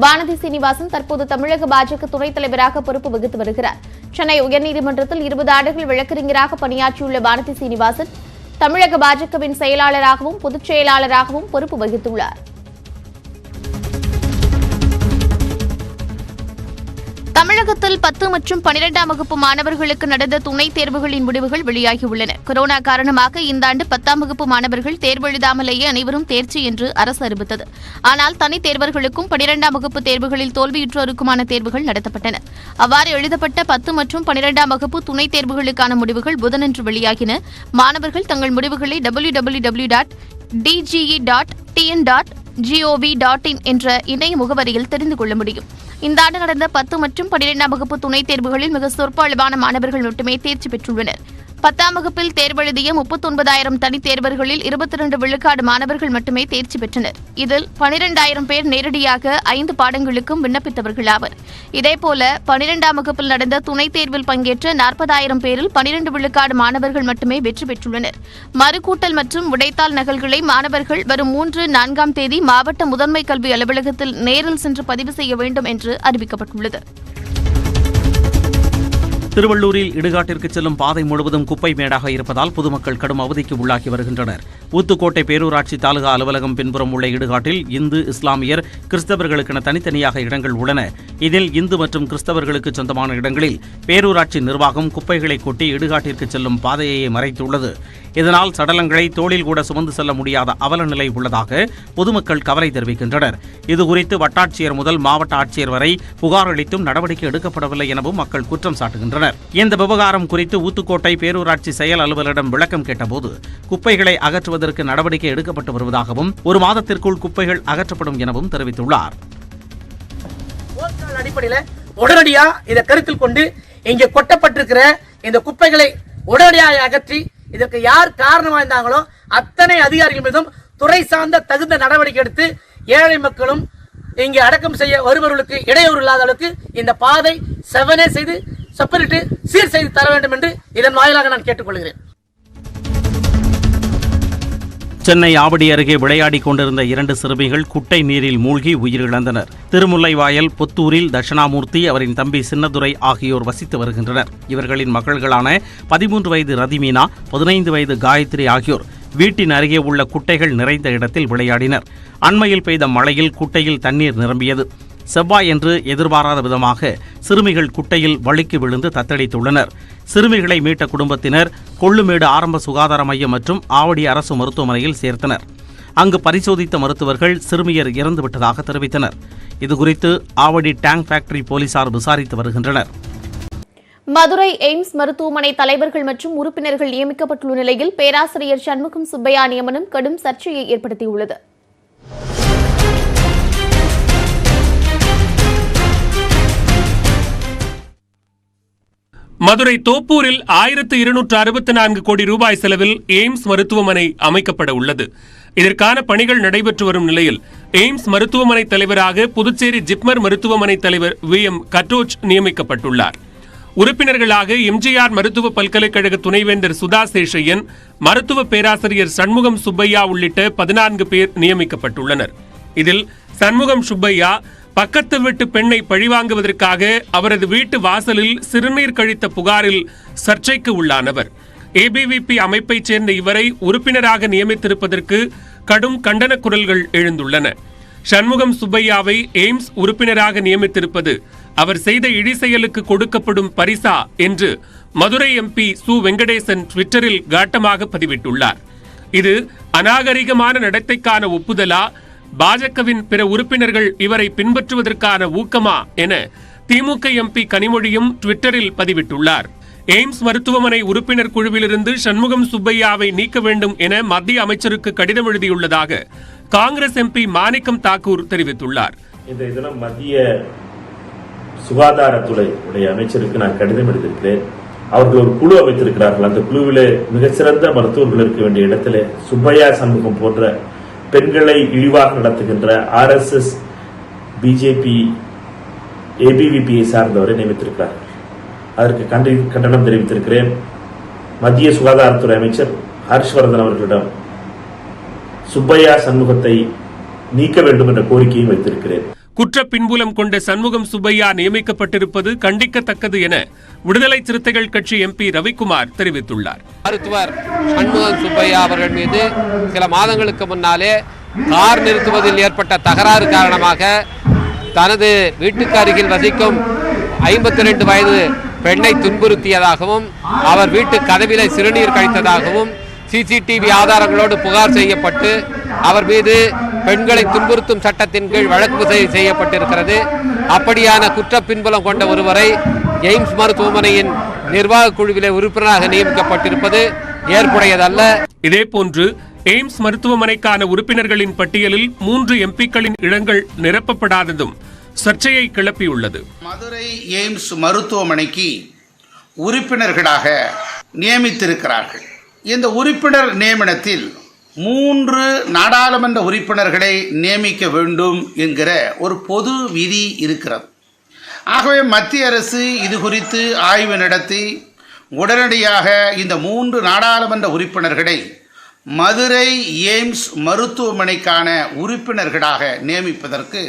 வானதி சீனிவாசன் தற்போது தமிழக பாஜக துணைத் தலைவராக பொறுப்பு வகித்து வருகிறார். சென்னை உயர்நீதிமன்றத்தில் 20 ஆண்டுகள் வழக்கறிஞராக பணியாற்றியுள்ள வானதி சீனிவாசன் தமிழக பாஜகவின் செயலாளராகவும் பொதுச் செயலாளராகவும் பொறுப்பு வகித்துள்ளார். தமிழகத்தில் 10 மற்றும் 12ஆம் வகுப்பு மாணவர்களுக்கு நடந்த துணைத் தேர்வுகளின் முடிவுகள் வெளியாகியுள்ளன. கொரோனா காரணமாக இந்த ஆண்டு 10ஆம் வகுப்பு மாணவர்கள் தேர்வு எழுதாமலேயே அனைவரும் தேர்ச்சி என்று அரசு அறிவித்தது. ஆனால் தனித் தேர்வர்களுக்கும் 12ஆம் வகுப்பு தேர்வுகளில் தோல்வியுற்றோருக்குமான தேர்வுகள் நடத்தப்பட்டன. அவ்வாறு எழுதப்பட்ட 10 மற்றும் 12ஆம் வகுப்பு துணைத் தேர்வுகளுக்கான முடிவுகள் புதனன்று வெளியாகின. மாணவர்கள் தங்கள் முடிவுகளை www.dge.tn.gov.in என்ற இணைய முகவரியில் தெரிந்து கொள்ள முடியும். இந்த ஆண்டு நடந்த 10 மற்றும் 12ஆம் வகுப்பு துணைத் தேர்வுகளில் மிக சொற்ப அளவான மாணவர்கள் மட்டுமே தேர்ச்சி பெற்றுள்ளனர். 10ஆம் வகுப்பில் தேர்வெழுதிய 39,000 தனித் தேர்வர்களில் 22 விழுக்காடு மாணவர்கள் மட்டுமே தேர்ச்சி பெற்றனர். இதில் 12,000 பேர் நேரடியாக 5 பாடங்களுக்கும் விண்ணப்பித்தவர்கள் ஆவர். இதேபோல 12ஆம் வகுப்பில் நடந்த துணைத் தேர்வில் பங்கேற்ற 40,000 பேரில் 12 விழுக்காடு மாணவர்கள் மட்டுமே வெற்றி பெற்றுள்ளனர். மறுகூட்டல் மற்றும் உடைத்தாள் நகல்களை மாணவர்கள் வரும் 3, 4ஆம் தேதி மாவட்ட முதன்மை கல்வி அலுவலகத்தில் நேரில் சென்று பதிவு செய்ய வேண்டும் என்று அறிவிக்கப்பட்டுள்ளது. திருவள்ளூரில் இடுகாட்டிற்கு செல்லும் பாதை முழுவதும் குப்பை மேடாக இருப்பதால் பொதுமக்கள் கடும் அவதிக்கு உள்ளாகி வருகின்றனர். ஊத்துக்கோட்டை பேரூராட்சி தாலுகா அலுவலகம் பின்புறம் உள்ள இடுகாட்டில் இந்து, இஸ்லாமியர், கிறிஸ்தவர்களுக்கென தனித்தனியாக இடங்கள் உள்ளன. இதில் இந்து மற்றும் கிறிஸ்தவர்களுக்கு சொந்தமான இடங்களில் பேரூராட்சி நிர்வாகம் குப்பைகளை கொட்டி இடுகாட்டிற்கு செல்லும் பாதையை மறைத்துள்ளது. இதனால் சடலங்களை தோளில் கூட சுமந்து செல்ல முடியாத அவல நிலை உள்ளதாக பொதுமக்கள் கவலை தெரிவிக்கின்றனர். இதுகுறித்து வட்டாட்சியர் முதல் மாவட்ட ஆட்சியர் வரை புகார் அளித்தும் நடவடிக்கை எடுக்கப்படவில்லை எனவும் மக்கள் குற்றம் சாட்டுகின்றனர். இந்த விவகாரம் குறித்து ஊத்துக்கோட்டை பேரூராட்சி செயல் அலுவலரிடம் விளக்கம் கேட்டபோது குப்பைகளை அகற்றுவதற்கு நடவடிக்கை எடுக்கப்பட்டு வருவதாகவும் 1 மாதத்திற்குள் குப்பைகள் அகற்றப்படும் எனவும் தெரிவித்துள்ளார். அடிப்படையில் உடனடியா இதை கருத்தில் கொண்டு இங்கே கொட்டப்பட்டிருக்கிற இந்த குப்பைகளை உடனடியாக அகற்றி இதற்கு யார் காரணமாக இருந்தாங்களோ அத்தனை அதிகாரிகள் மீதும் துறை சார்ந்த தகுந்த நடவடிக்கை எடுத்து ஏழை மக்களும் இங்கே அடக்கம் செய்ய வருபவர்களுக்கு இடையூறு இல்லாத அளவுக்கு இந்த பாதை செவனே செய்து செப்பரேட்டு சீர் செய்து தர வேண்டும் என்று இதன் வாயிலாக நான் கேட்டுக்கொள்கிறேன். சென்னை ஆவடி அருகே விளையாடிக் கொண்டிருந்த 2 சிறுமிகள் குட்டை நீரில் மூழ்கி உயிரிழந்தனர். திருமுல்லைவாயல் புத்தூரில் தட்சிணாமூர்த்தி, அவரின் தம்பி சின்னதுரை ஆகியோர் வசித்து வருகின்றனர். இவர்களின் மகள்களான 13 வயது ரதிமீனா, 15 வயது காயத்ரி ஆகியோர் வீட்டின் அருகே உள்ள குட்டைகள் நிறைந்த இடத்தில் விளையாடினர். அண்மையில் பெய்த மழையில் குட்டையில் தண்ணீர் நிரம்பியது. செவ்வாயன்று எதிர்பாராத விதமாக சிறுமிகள் குட்டையில் வழுக்கி விழுந்து தத்தளித்துள்ளனர். சிறுமிகளை மீட்ட குடும்பத்தினர் கொள்ளுமேடு ஆரம்ப சுகாதார மையம் மற்றும் ஆவடி அரசு மருத்துவமனையில் சேர்த்தனர். அங்கு பரிசோதித்த மருத்துவர்கள் சிறுமியர் இறந்துவிட்டதாக தெரிவித்தனர். இதுகுறித்து ஆவடி டேங்க் ஃபேக்டரி போலீசார் விசாரித்து வருகின்றனர். மதுரை எய்ம்ஸ் மருத்துவமனை தலைவர்கள் மற்றும் உறுப்பினர்கள் நியமிக்கப்பட்டுள்ள நிலையில் பேராசிரியர் சண்முகம் சுப்பையா நியமனம் கடும் சர்ச்சையை ஏற்படுத்தியுள்ளது. மதுரை தோப்பூரில் 1264 கோடி ரூபாய் செலவில் எய்ம்ஸ் மருத்துவமனை அமைக்கப்பட உள்ளது. இதற்கான பணிகள் நடைபெற்று வரும் நிலையில் எய்ம்ஸ் மருத்துவமனை தலைவராக புதுச்சேரி ஜிப்மர் மருத்துவமனை தலைவர் VM கட்டோச் நியமிக்கப்பட்டுள்ளார். உறுப்பினர்களாக எம்ஜிஆர் மருத்துவ பல்கலைக்கழக துணைவேந்தர் சுதா சேஷையன், மருத்துவ பேராசிரியர் சண்முகம் சுப்பையா உள்ளிட்ட 14 பேர் நியமிக்கப்பட்டுள்ளனர். இதில் சண்முகம் சுப்பையா பக்கத்து வீட்டு பெண்ணை பழிவாங்குவதற்காக அவரது வீட்டு வாசலில் சிறுநீர் கழித்த புகாரில் சர்ச்சைக்கு உள்ளானவர். ABVP அமைப்பைச் சேர்ந்த இவரை உறுப்பினராக நியமித்திருப்பதற்கு கடும் கண்டன குரல்கள் எழுந்துள்ளன. சண்முகம் சுப்பையாவை எய்ம்ஸ் உறுப்பினராக நியமித்திருப்பது அவர் செய்த இழி செயலுக்கு கொடுக்கப்படும் பரிசா என்று மதுரை MP சு வெங்கடேசன் ட்விட்டரில் காட்டமாக பதிவிட்டுள்ளார். இது அநாகரிகமான நடத்தைக்கான ஒப்புதலா, பாஜகவின் பிற உறுப்பினர்கள் இவரை பின்பற்றுவதற்கான ஊக்கமா என திமுக MP கனிமொழியும் ட்விட்டரில் பதிவிட்டுள்ளார். எய்ம்ஸ் மருத்துவமனை உறுப்பினர் குழுவிலிருந்து சண்முகம் சுப்பையாவை நீக்க வேண்டும் என மத்திய அமைச்சருக்கு கடிதம் எழுதியுள்ளதாக காங்கிரஸ் MP மாணிக்கம் தாக்கூர் தெரிவித்துள்ளார். இந்த தினம் மத்திய சுகாதாரத்துறை அமைச்சருக்கு நான் கடிதம் எழுதியிருக்கிறேன். அவர்கள் ஒரு குழு அமைத்திருக்கிறார்கள். அந்த குழுவிலே மிகச்சிறந்த மருத்துவர்கள் இருக்க வேண்டிய இடத்திலே சுப்பையா சண்முகம் போன்ற பெண்களை இழிவாக நடத்துகின்ற RSS BJP ABVP சார்ந்தவரை நியமித்திருக்கிறார்கள். அதற்கு கண்டனம் தெரிவித்திருக்கிறேன். மத்திய சுகாதாரத்துறை அமைச்சர் ஹர்ஷ்வர்தன் அவர்களிடம் சுப்பையா சண்முகத்தை நீக்க வேண்டும் என்ற கோரிக்கையை வைத்திருக்கிறேன். குற்ற பின்புலம் கொண்ட சண்முகம் சுப்பையா நியமிக்கப்பட்டிருப்பது கண்டிக்கத்தக்கது என விடுதலை சிறுத்தைகள் கட்சி MP ரவிக்குமார் தெரிவித்துள்ளார். மருத்துவர் சண்முகம் சுப்பையா அவர்கள் மீது சில மாதங்களுக்கு முன்னாலே கார் நிறுத்துவதில் ஏற்பட்ட தகராறு காரணமாக தனது வீட்டுக்கு அருகில் வசிக்கும் 52 வயது பெண்ணை துன்புறுத்தியதாகவும் அவர் வீட்டு கதவிலை சிறுநீர் கழித்ததாகவும் CCTV ஆதாரங்களோடு புகார் செய்யப்பட்டு அவர் மீது பெண்களை துன்புறுத்தும் சட்டத்தின் கீழ் வழக்கு செய்யப்பட்டிருக்கிறது. அப்படியான குற்ற பின்புலம் கொண்ட ஒருவரை எய்ம்ஸ் மருத்துவமனையின் நிர்வாக குழுவிலே உறுப்பினராக நியமிக்கப்பட்டிருப்பது ஏற்புடையதல்ல. இதேபோன்று எய்ம்ஸ் மருத்துவமனைக்கான உறுப்பினர்களின் பட்டியலில் 3 MPக்களின் இடங்கள் நிரப்பப்படாததும் சர்ச்சையை கிளப்பியுள்ளது. மதுரை எய்ம்ஸ் மருத்துவமனைக்கு உறுப்பினர்களாக நியமித்திருக்கிறார்கள். இந்த உறுப்பினர் நியமனத்தில் 3 நாடாளுமன்ற உறுப்பினர்களை நியமிக்க வேண்டும் என்கிற ஒரு பொது விதி இருக்கிறது. ஆகவே மத்திய அரசு இது குறித்து ஆய்வு நடத்தி உடனடியாக இந்த 3 நாடாளுமன்ற உறுப்பினர்களை மதுரை எய்ம்ஸ் மருத்துவமனைக்கான உறுப்பினர்களாக நியமிப்பதற்கு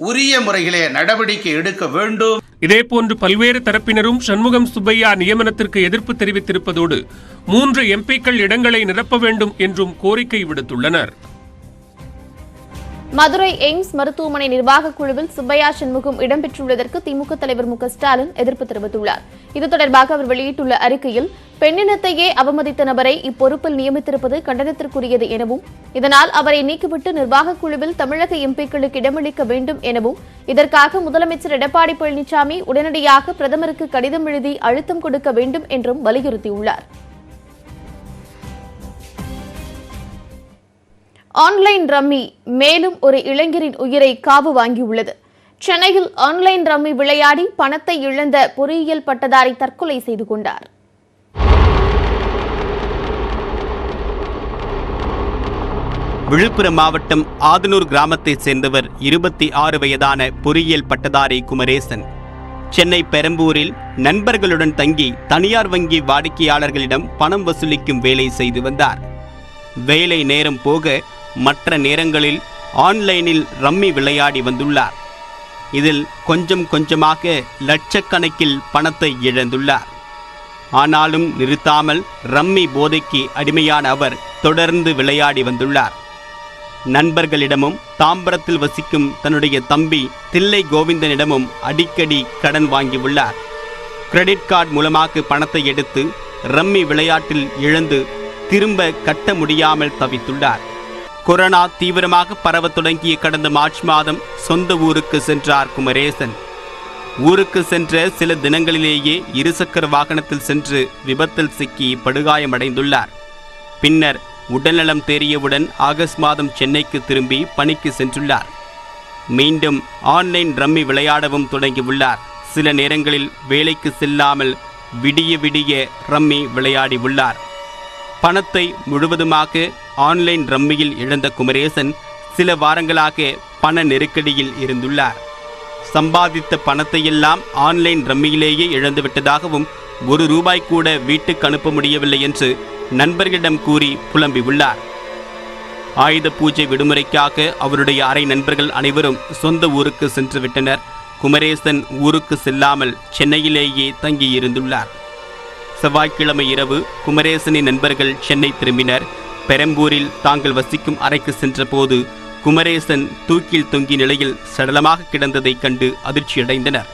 உரிய முறையிலே நடவடிக்கை எடுக்க வேண்டும். இதேபோன்று பல்வேறு தரப்பினரும் சண்முகம் சுப்பையா நியமனத்திற்கு எதிர்ப்பு தெரிவித்திருப்பதோடு 3 MPக்கள் இடங்களை நிரப்ப வேண்டும் என்றும் கோரிக்கை விடுத்துள்ளனர். மதுரை எய்ம்ஸ் மருத்துவமனை நிர்வாக குழுவில் சுப்பையா சண்முகம் இடம்பெற்றுள்ளதற்கு திமுக தலைவர் மு க ஸ்டாலின் எதிர்ப்பு தெரிவித்துள்ளார். இது தொடர்பாக அவர் வெளியிட்டுள்ள அறிக்கையில் பெண்ணினத்தையே அவமதித்த நபரை இப்பொறுப்பில் நியமித்திருப்பது கண்டனத்திற்குரியது எனவும் இதனால் அவரை நீக்கிவிட்டு நிர்வாக குழுவில் தமிழக MPக்களுக்கு இடமளிக்க வேண்டும் எனவும் இதற்காக முதலமைச்சர் எடப்பாடி பழனிசாமி உடனடியாக பிரதமருக்கு கடிதம் எழுதி அழுத்தம் கொடுக்க வேண்டும் என்றும் வலியுறுத்தியுள்ளார். ஆன்லைன் ரம்மி மேலும் ஒரு இளைஞரின் உயிரை காவு வாங்கியுள்ளது. சென்னையில் ஆன்லைன் ரம்மி விளையாடி பணத்தை இழந்த பொறியியல் பட்டதாரி தற்கொலை செய்து கொண்டார். விழுப்புரம் மாவட்டம் ஆதனூர் கிராமத்தைச் சேர்ந்தவர் 26 வயதான பொறியியல் பட்டதாரி குமரேசன். சென்னை பெரம்பூரில் நண்பர்களுடன் தங்கி தனியார் வங்கி வாடிக்கையாளர்களிடம் பணம் வசூலிக்கும் வேலை செய்து வந்தார். வேலை நேரம் போக மற்ற நேரங்களில் ஆன்லைனில் ரம்மி விளையாடி வந்துள்ளார். இதில் கொஞ்சம் கொஞ்சமாக லட்சக்கணக்கில் பணத்தை இழந்துள்ளார். ஆனாலும் நிறுத்தாமல் ரம்மி போதைக்கு அடிமையான அவர் தொடர்ந்து விளையாடி வந்துள்ளார். நண்பர்களிடமும் தாம்பரத்தில் வசிக்கும் தன்னுடைய தம்பி தில்லை கோவிந்தனிடமும் அடிக்கடி கடன் வாங்கியுள்ளார். கிரெடிட் கார்டு மூலமாக பணத்தை எடுத்து ரம்மி விளையாட்டில் இழந்து திரும்ப கட்ட முடியாமல் தவித்துள்ளார். கொரோனா தீவிரமாக பரவ தொடங்கிய கடந்த மார்ச் மாதம் சொந்த ஊருக்கு சென்றார் குமரேசன். ஊருக்கு சென்ற சில தினங்களிலேயே இருசக்கர வாகனத்தில் சென்று விபத்தில் சிக்கி படுகாயமடைந்துள்ளார். பின்னர் உடல்நலம் தேறியவுடன் ஆகஸ்ட் மாதம் சென்னைக்கு திரும்பி பணிக்கு சென்றுள்ளார். மீண்டும் ஆன்லைன் ரம்மி விளையாடவும் தொடங்கியுள்ளார். சில நேரங்களில் வேலைக்கு செல்லாமல் விடிய விடிய ரம்மி விளையாடி உள்ளார். பணத்தை முழுவதுமாக ஆன்லைன் ரம்மியில் இழந்த குமரேசன் சில வாரங்களாக பண நெருக்கடியில் இருந்துள்ளார். சம்பாதித்த பணத்தையெல்லாம் ஆன்லைன் ரம்மியிலேயே இழந்துவிட்டதாகவும் ₹1 கூட வீட்டுக்கு அனுப்ப முடியவில்லை என்று நண்பர்களிடம் கூறி புலம்பியுள்ளார். ஆயுத பூஜை விடுமுறைக்காக அவருடைய அரை நண்பர்கள் அனைவரும் சொந்த ஊருக்கு சென்று விட்டனர். குமரேசன் ஊருக்கு செல்லாமல் சென்னையிலேயே தங்கியிருந்துள்ளார். செவ்வாய்க்கிழமை இரவு குமரேசனின் நண்பர்கள் சென்னை திரும்பினர். பெரம்பூரில் தாங்கள் வசிக்கும் அறைக்கு சென்ற போது குமரேசன் தூக்கில் தொங்கிய நிலையில் சடலமாக கிடந்ததைக் கண்டு அதிர்ச்சியடைந்தனர்.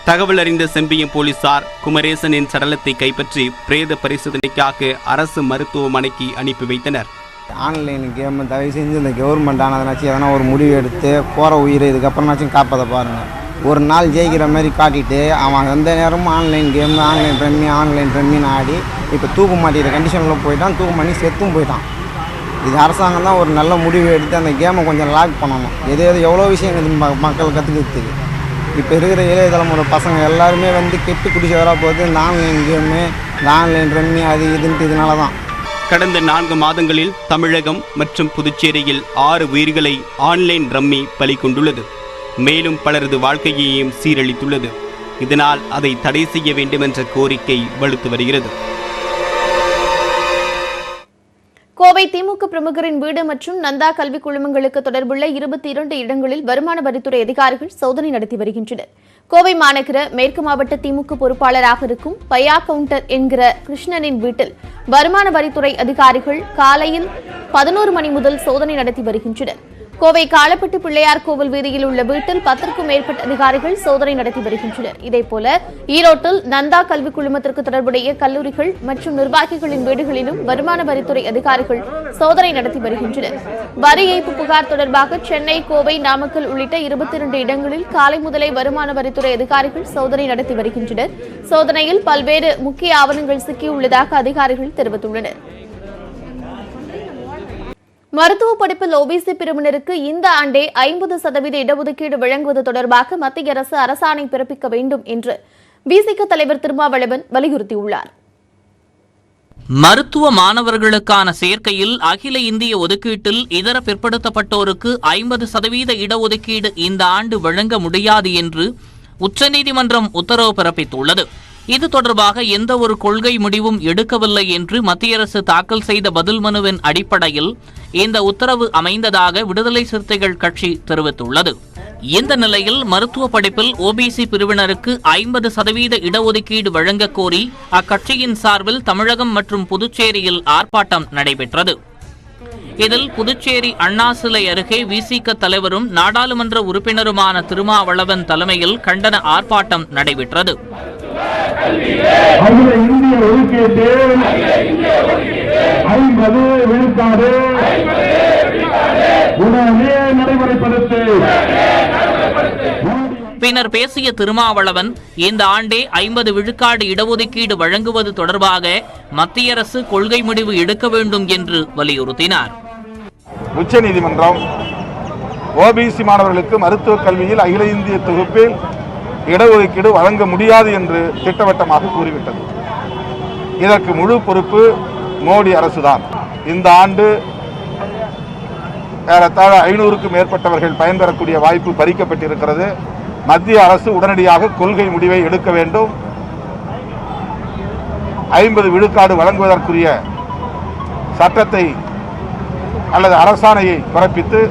தகவல் அறிந்த செம்பியம் போலீசார் குமரேசனின் சடலத்தை கைப்பற்றி பிரேத பரிசோதனைக்காக அரசு மருத்துவமனைக்கு அனுப்பி வைத்தனர். ஆன்லைன் கேம் தயவு செஞ்சு இந்த கவர்மெண்ட் ஆனதுனாச்சும் எதனா ஒரு முடிவு எடுத்து போகிற உயிரை இதுக்கப்புறம்னாச்சும் காப்பாற்ற பாருங்கள். ஒரு நாள் ஜெயிக்கிற மாதிரி காட்டிட்டு அவன் எந்த நேரமும் ஆன்லைன் கேம் ஆன்லைன் ரம்மின்னு ஆடி இப்போ தூக்கு மாட்டிக்கிற கண்டிஷனில் போயிட்டான். தூக்கு மாட்டி செத்தும் போயிட்டான். இது அரசாங்கம் தான் ஒரு நல்ல முடிவு எடுத்து அந்த கேமை கொஞ்சம் லாக் பண்ணணும். எவ்வளோ விஷயம் மக்கள் கற்றுக்கிறதுக்கு இப்போ இருக்கிற இளைய தலைமுறை பசங்க எல்லாருமே வந்து கெட்டு குடிச்சவராக போகுது. இந்த ஆன்லைன் கேமு, இந்த ஆன்லைன் ரம்மி அது இதுன்ட்டு இதனால தான். கடந்த 4 மாதங்களில் தமிழகம் மற்றும் புதுச்சேரியில் 6 உயிர்களை ஆன்லைன் ரம்மி பலி கொண்டுள்ளது. மேலும் பலரது வாழ்க்கையையும் சீரழித்துள்ளது. இதனால் அதை தடை செய்ய வேண்டும் என்ற கோரிக்கை வலுத்து வருகிறது. கோவை திமுக பிரமுகரின் வீடு மற்றும் நந்தா கல்வி குழுமங்களுக்கு தொடர்புள்ள 22 இடங்களில் வருமான வரித்துறை அதிகாரிகள் சோதனை நடத்தி வருகின்றனர். கோவை மாநகர மேற்கு மாவட்ட திமுக பொறுப்பாளராக இருக்கும் பையா கவுண்டர் என்கிற கிருஷ்ணனின் வீட்டில் வருமான வரித்துறை அதிகாரிகள் காலையில் 11 மணி முதல் சோதனை நடத்தி வருகின்றனர். கோவை காலப்பட்டு பிள்ளையார் கோவில் வீதியில் உள்ள வீட்டில் 10க்கும் மேற்பட்ட அதிகாரிகள் சோதனை நடத்தி வருகின்றனர். இதேபோல ஈரோட்டில் நந்தா கல்வி குழுமத்திற்கு தொடர்புடைய கல்லூரிகள் மற்றும் நிர்வாகிகளின் வீடுகளிலும் வருமான வரித்துறை அதிகாரிகள் சோதனை நடத்தி வருகின்றனர். வரி ஏய்ப்பு புகார் தொடர்பாக சென்னை, கோவை, நாமக்கல் உள்ளிட்ட 22 இடங்களில் காலை முதலே வருமான வரித்துறை அதிகாரிகள் சோதனை நடத்தி வருகின்றனர். சோதனையில் பல்வேறு முக்கிய ஆவணங்கள் சிக்கியுள்ளதாக அதிகாரிகள் தெரிவித்துள்ளனர். மருத்துவ படிப்பில் ஓபிசி பிரிவினருக்கு இந்த ஆண்டே 50% இடஒதுக்கீடு வழங்குவது தொடர்பாக மத்திய அரசு அரசாணை பிறப்பிக்க வேண்டும் என்று விசிக தலைவர் திருமாவளவன் வலியுறுத்தியுள்ளார். மருத்துவ மாணவர்களுக்கான சேர்க்கையில் அகில இந்திய ஒதுக்கீட்டில் இதர பிற்படுத்தப்பட்டோருக்கு 50% இடஒதுக்கீடு இந்த ஆண்டு வழங்க முடியாது என்று உச்சநீதிமன்றம் உத்தரவு பிறப்பித்துள்ளது. இது தொடர்பாக எந்த ஒரு கொள்கை முடிவும் எடுக்கவில்லை என்று மத்திய அரசு தாக்கல் செய்த பதில் மனுவின் அடிப்படையில் இந்த உத்தரவு அமைந்ததாக விடுதலை சிறுத்தைகள் கட்சி தெரிவித்துள்ளது. இந்த நிலையில் மருத்துவ படிப்பில் ஓபிசி பிரிவினருக்கு 50% இடஒதுக்கீடு வழங்க கோரி அக்கட்சியின் சார்பில் தமிழகம் மற்றும் புதுச்சேரியில் ஆர்ப்பாட்டம் நடைபெற்றது. இதில் புதுச்சேரி அண்ணா சிலை அருகே விசிக தலைவரும் நாடாளுமன்ற உறுப்பினருமான திருமாவளவன் தலைமையில் கண்டன ஆர்ப்பாட்டம் நடைபெற்றது. இந்திய ஒதுக்கீட்டு 50 விழுக்காடு உடனே நடைமுறைப்படுத்து. பின்னர் பேசிய திருமாவளவன் இந்த ஆண்டே 50 விழுக்காடு இடஒதுக்கீடு வழங்குவது தொடர்பாக மத்திய அரசு கொள்கை முடிவு எடுக்க வேண்டும் என்று வலியுறுத்தினார். உச்சநீதிமன்றம் ஓபிசி மாணவர்களுக்கு மருத்துவக் கல்வியில் அகில இந்திய தொகுப்பில் இடஒதுக்கீடு வழங்க முடியாது என்று திட்டவட்டமாக கூறிவிட்டது. இதற்கு முழு பொறுப்பு மோடி அரசுதான். இந்த ஆண்டு ஏறத்தாழ 500க்கும் மேற்பட்டவர்கள் பயன்பெறக்கூடிய வாய்ப்பு பறிக்கப்பட்டிருக்கிறது. மத்திய அரசு உடனடியாக கொள்கை முடிவை எடுக்க வேண்டும். 50 விழுக்காடு வழங்குவதற்குரிய சட்டத்தை அல்லது அரசாணையை பிறப்பித்து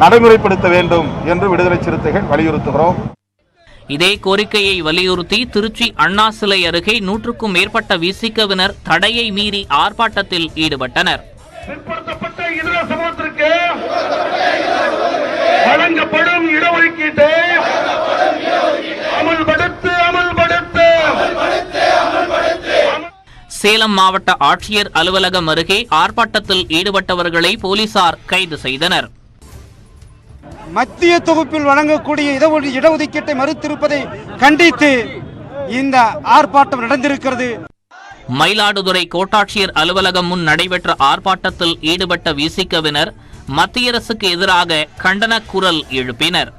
நடைமுறைப்படுத்த வேண்டும் என்று விடுதலை சிறுத்தைகள் வலியுறுத்துகிறோம். இதே கோரிக்கையை வலியுறுத்தி திருச்சி அண்ணா சிலை அருகே 100க்கும் மேற்பட்ட விசிகவினர் தடையை மீறி ஆர்ப்பாட்டத்தில் ஈடுபட்டனர். பிற்படுத்தப்பட்ட இதர சமூகத்திற்கு வழங்கப்படும் இடஒதுக்கீட்டை அமல்படுத்து. சேலம் மாவட்ட ஆட்சியர் அலுவலகம் அருகே ஆர்ப்பாட்டத்தில் ஈடுபட்டவர்களை போலீசார் கைது செய்தனர். மத்திய தொகுப்பில் வழங்கக்கூடிய இடஒதுக்கீட்டை மறுத்திருப்பதை கண்டித்து இந்த ஆர்ப்பாட்டம் நடந்திருக்கிறது. மயிலாடுதுறை கோட்டாட்சியர் அலுவலகம் முன் நடைபெற்ற ஆர்ப்பாட்டத்தில் ஈடுபட்ட விசிகவினர் மத்திய அரசுக்கு எதிராக கண்டன குரல் எழுப்பினர்.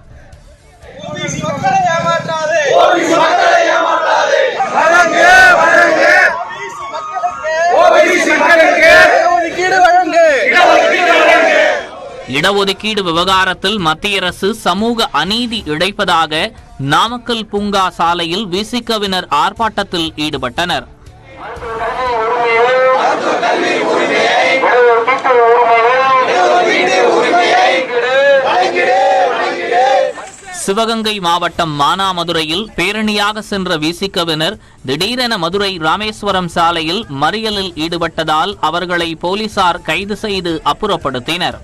இடஒதுக்கீடு விவகாரத்தில் மத்திய அரசு சமூக அநீதி இழைப்பதாக நாமக்கல் பூங்கா சாலையில் விசிகவினர் ஆர்ப்பாட்டத்தில் ஈடுபட்டனர். சிவகங்கை மாவட்டம் மானாமதுரையில் பேரணியாக சென்ற விசிகவினர் திடீரென மதுரை ராமேஸ்வரம் சாலையில் மறியலில் ஈடுபட்டதால் அவர்களை போலீசார் கைது செய்து அப்புறப்படுத்தினர்.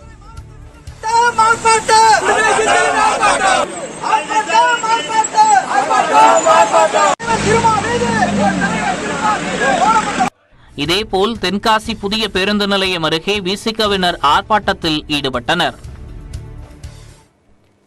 இதேபோல் தென்காசி புதிய பேருந்து நிலையம் அருகே விசிகவினர் ஆர்ப்பாட்டத்தில் ஈடுபட்டனர்.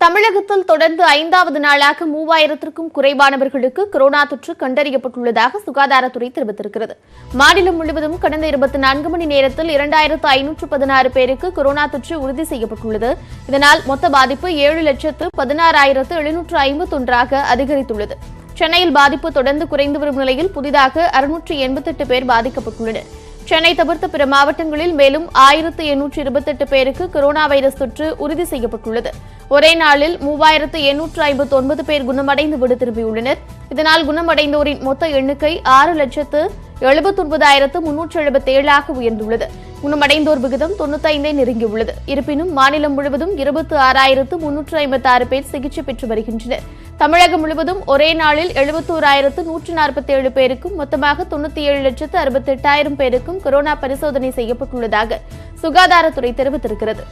தமிழகத்தில் தொடர்ந்து 5வது நாளாக 3000க்கும் குறைவானவர்களுக்கு கொரோனா தொற்று கண்டறியப்பட்டுள்ளதாக சுகாதாரத்துறை தெரிவித்திருக்கிறது. மாநிலம் முழுவதும் கடந்த 24 மணி நேரத்தில் 2516 பேருக்கு கொரோனா தொற்று உறுதி செய்யப்பட்டுள்ளது. இதனால் மொத்த பாதிப்பு 7,16,751 அதிகரித்துள்ளது. சென்னையில் பாதிப்பு தொடர்ந்து குறைந்து வரும் நிலையில் புதிதாக 688 பேர் பாதிக்கப்பட்டுள்ளனர். சென்னை தவிர்த்த பிற மாவட்டங்களில் மேலும் 1828 பேருக்கு கொரோனா வைரஸ் தொற்று உறுதி செய்யப்பட்டுள்ளது. ஒரே நாளில் 3859 பேர் குணமடைந்து வீடு திரும்பியுள்ளனர். இதனால் குணமடைந்தோரின் மொத்த எண்ணிக்கை 6,79,377 உயர்ந்துள்ளது. குணமடைந்தோர் விகிதம் 95 நெருங்கியுள்ளது. இருப்பினும் மாநிலம் முழுவதும் 26,356 பேர் சிகிச்சை பெற்று வருகின்றனர். தமிழகம் முழுவதும் ஒரே நாளில் 71,147 பேருக்கும் மொத்தமாக 97,68,000 பேருக்கும் கொரோனா பரிசோதனை செய்யப்பட்டுள்ளதாக சுகாதாரத்துறை தெரிவித்திருக்கிறது.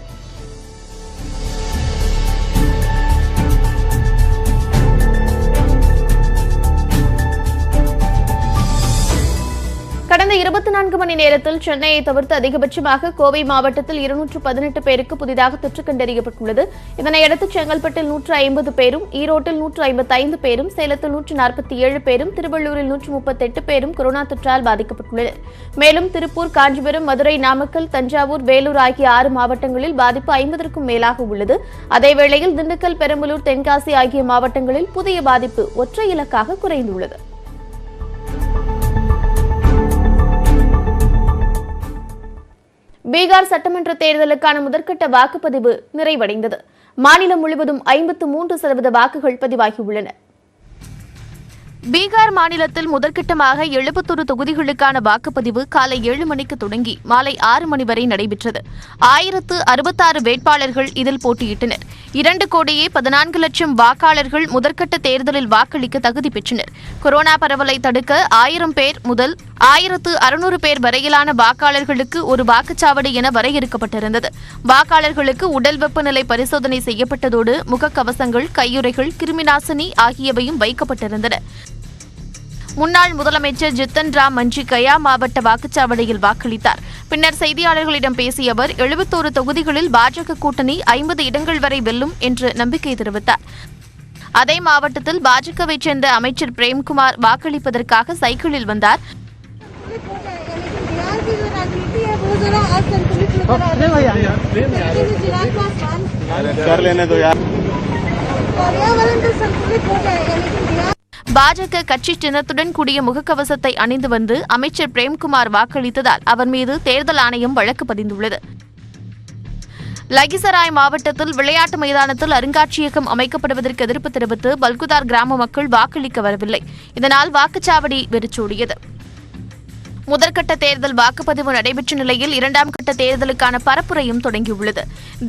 கடந்த 24 மணி நேரத்தில் சென்னையை தவிர்த்து அதிகபட்சமாக கோவை மாவட்டத்தில் 218 பேருக்கு புதிதாக தொற்று கண்டறியப்பட்டுள்ளது. இதனையடுத்து செங்கல்பட்டில் 150 பேரும், ஈரோட்டில் 155 பேரும், சேலத்தில் 147 பேரும், திருவள்ளூரில் 138 பேரும் கொரோனா தொற்றால் பாதிக்கப்பட்டுள்ளனர். மேலும் திருப்பூர், காஞ்சிபுரம், மதுரை, நாமக்கல், தஞ்சாவூர், வேலூர் ஆகிய 6 மாவட்டங்களில் பாதிப்பு 50க்கும் மேலாக உள்ளது. அதேவேளையில் திண்டுக்கல், பெரம்பலூர், தென்காசி ஆகிய மாவட்டங்களில் புதிய பாதிப்பு ஒற்றை இலக்காக குறைந்துள்ளது. பீகார் சட்டமன்ற தேர்தலுக்கான முதற்கட்ட வாக்குப்பதிவு நிறைவடைந்தது. மாநிலம் முழுவதும் 53% வாக்குகள் பதிவாகியுள்ளன. பீகார் மாநிலத்தில் முதற்கட்டமாக 71 தொகுதிகளுக்கான வாக்குப்பதிவு காலை 7 மணிக்கு தொடங்கி மாலை 6 மணி வரை நடைபெற்றது. 1066 வேட்பாளர்கள் இதில் போட்டியிட்டனர். 2,14,00,000 வாக்காளர்கள் முதற்கட்ட தேர்தலில் வாக்களிக்க தகுதி பெற்றனர். கொரோனா பரவலை தடுக்க 1000 பேர் முதல் 1600 பேர் வரையிலான வாக்காளர்களுக்கு ஒரு வாக்குச்சாவடி என வரையறுக்கப்பட்டிருந்தது. வாக்காளர்களுக்கு உடல் வெப்பநிலை பரிசோதனை செய்யப்பட்டதோடு முகக்கவசங்கள், கையுறைகள், கிருமிநாசினி ஆகியவையும் வைக்கப்பட்டிருந்தன. முன்னாள் முதலமைச்சர் ஜித்தன் ராம் மஞ்சி கயா மாவட்ட வாக்குச்சாவடியில் வாக்களித்தார். பின்னர் செய்தியாளர்களிடம் பேசிய அவர் 71 தொகுதிகளில் பாஜக கூட்டணி 50 இடங்கள் வரை வெல்லும் என்று நம்பிக்கை தெரிவித்தார். அதே மாவட்டத்தில் பாஜகவைச் சேர்ந்த அமைச்சர் பிரேம்குமார் வாக்களிப்பதற்காக சைக்கிளில் வந்தார். பாஜக கட்சி சின்னத்துடன் கூடிய முகக்கவசத்தை அணிந்து வந்து அமைச்சர் பிரேம்குமார் வாக்களித்ததால் அவர் மீது தேர்தல் ஆணையம் வழக்கு பதிந்துள்ளது. லகிசராய் மாவட்டத்தில் விளையாட்டு மைதானத்தில் அருங்காட்சியகம் அமைக்கப்படுவதற்கு எதிர்ப்பு தெரிவித்து பல்குதார் கிராம மக்கள் வாக்களிக்க வரவில்லை. இதனால் வாக்குச்சாவடி வெறிச்சோடியது. முதற்கட்ட தேர்தல் வாக்குப்பதிவு நடைபெற்ற நிலையில் 2ஆம் கட்ட தேர்தலுக்கான பரப்புரையும் தொடங்கியுள்ளது.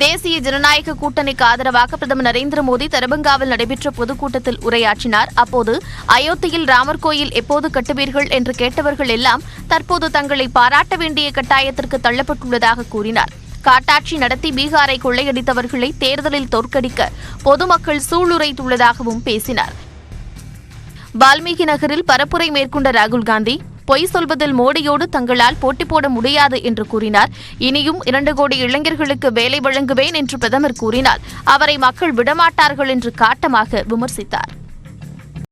தேசிய ஜனநாயக கூட்டணிக்கு ஆதரவாக பிரதமர் நரேந்திர மோடி தரபங்காவில் நடைபெற்ற பொதுக்கூட்டத்தில் உரையாற்றினார். அப்போது அயோத்தியில் ராமர் கோயில் எப்போது கட்டுவீர்கள் என்று கேட்டவர்கள் எல்லாம் தற்போது தங்களை பாராட்ட வேண்டிய கட்டாயத்திற்கு தள்ளப்பட்டுள்ளதாக கூறினார். காட்டாட்சி நடத்தி பீகாரை கொள்ளையடித்தவர்களை தேர்தலில் தோற்கடிக்க பொதுமக்கள் சூளுரைத்துள்ளதாகவும் பேசினார். வால்மீகி நகரில் பரப்புரை மேற்கொண்ட ராகுல் காந்தி பொய் சொல்வதில் மோடியோடு தங்களால் போட்டி போட முடியாது என்று கூறினார். இனியும் 2 கோடி இளைஞர்களுக்கு வேலை வழங்குவேன் என்று பிரதமர் கூறினால் அவரை மக்கள் விடமாட்டார்கள் என்று காட்டமாக விமர்சித்தார்.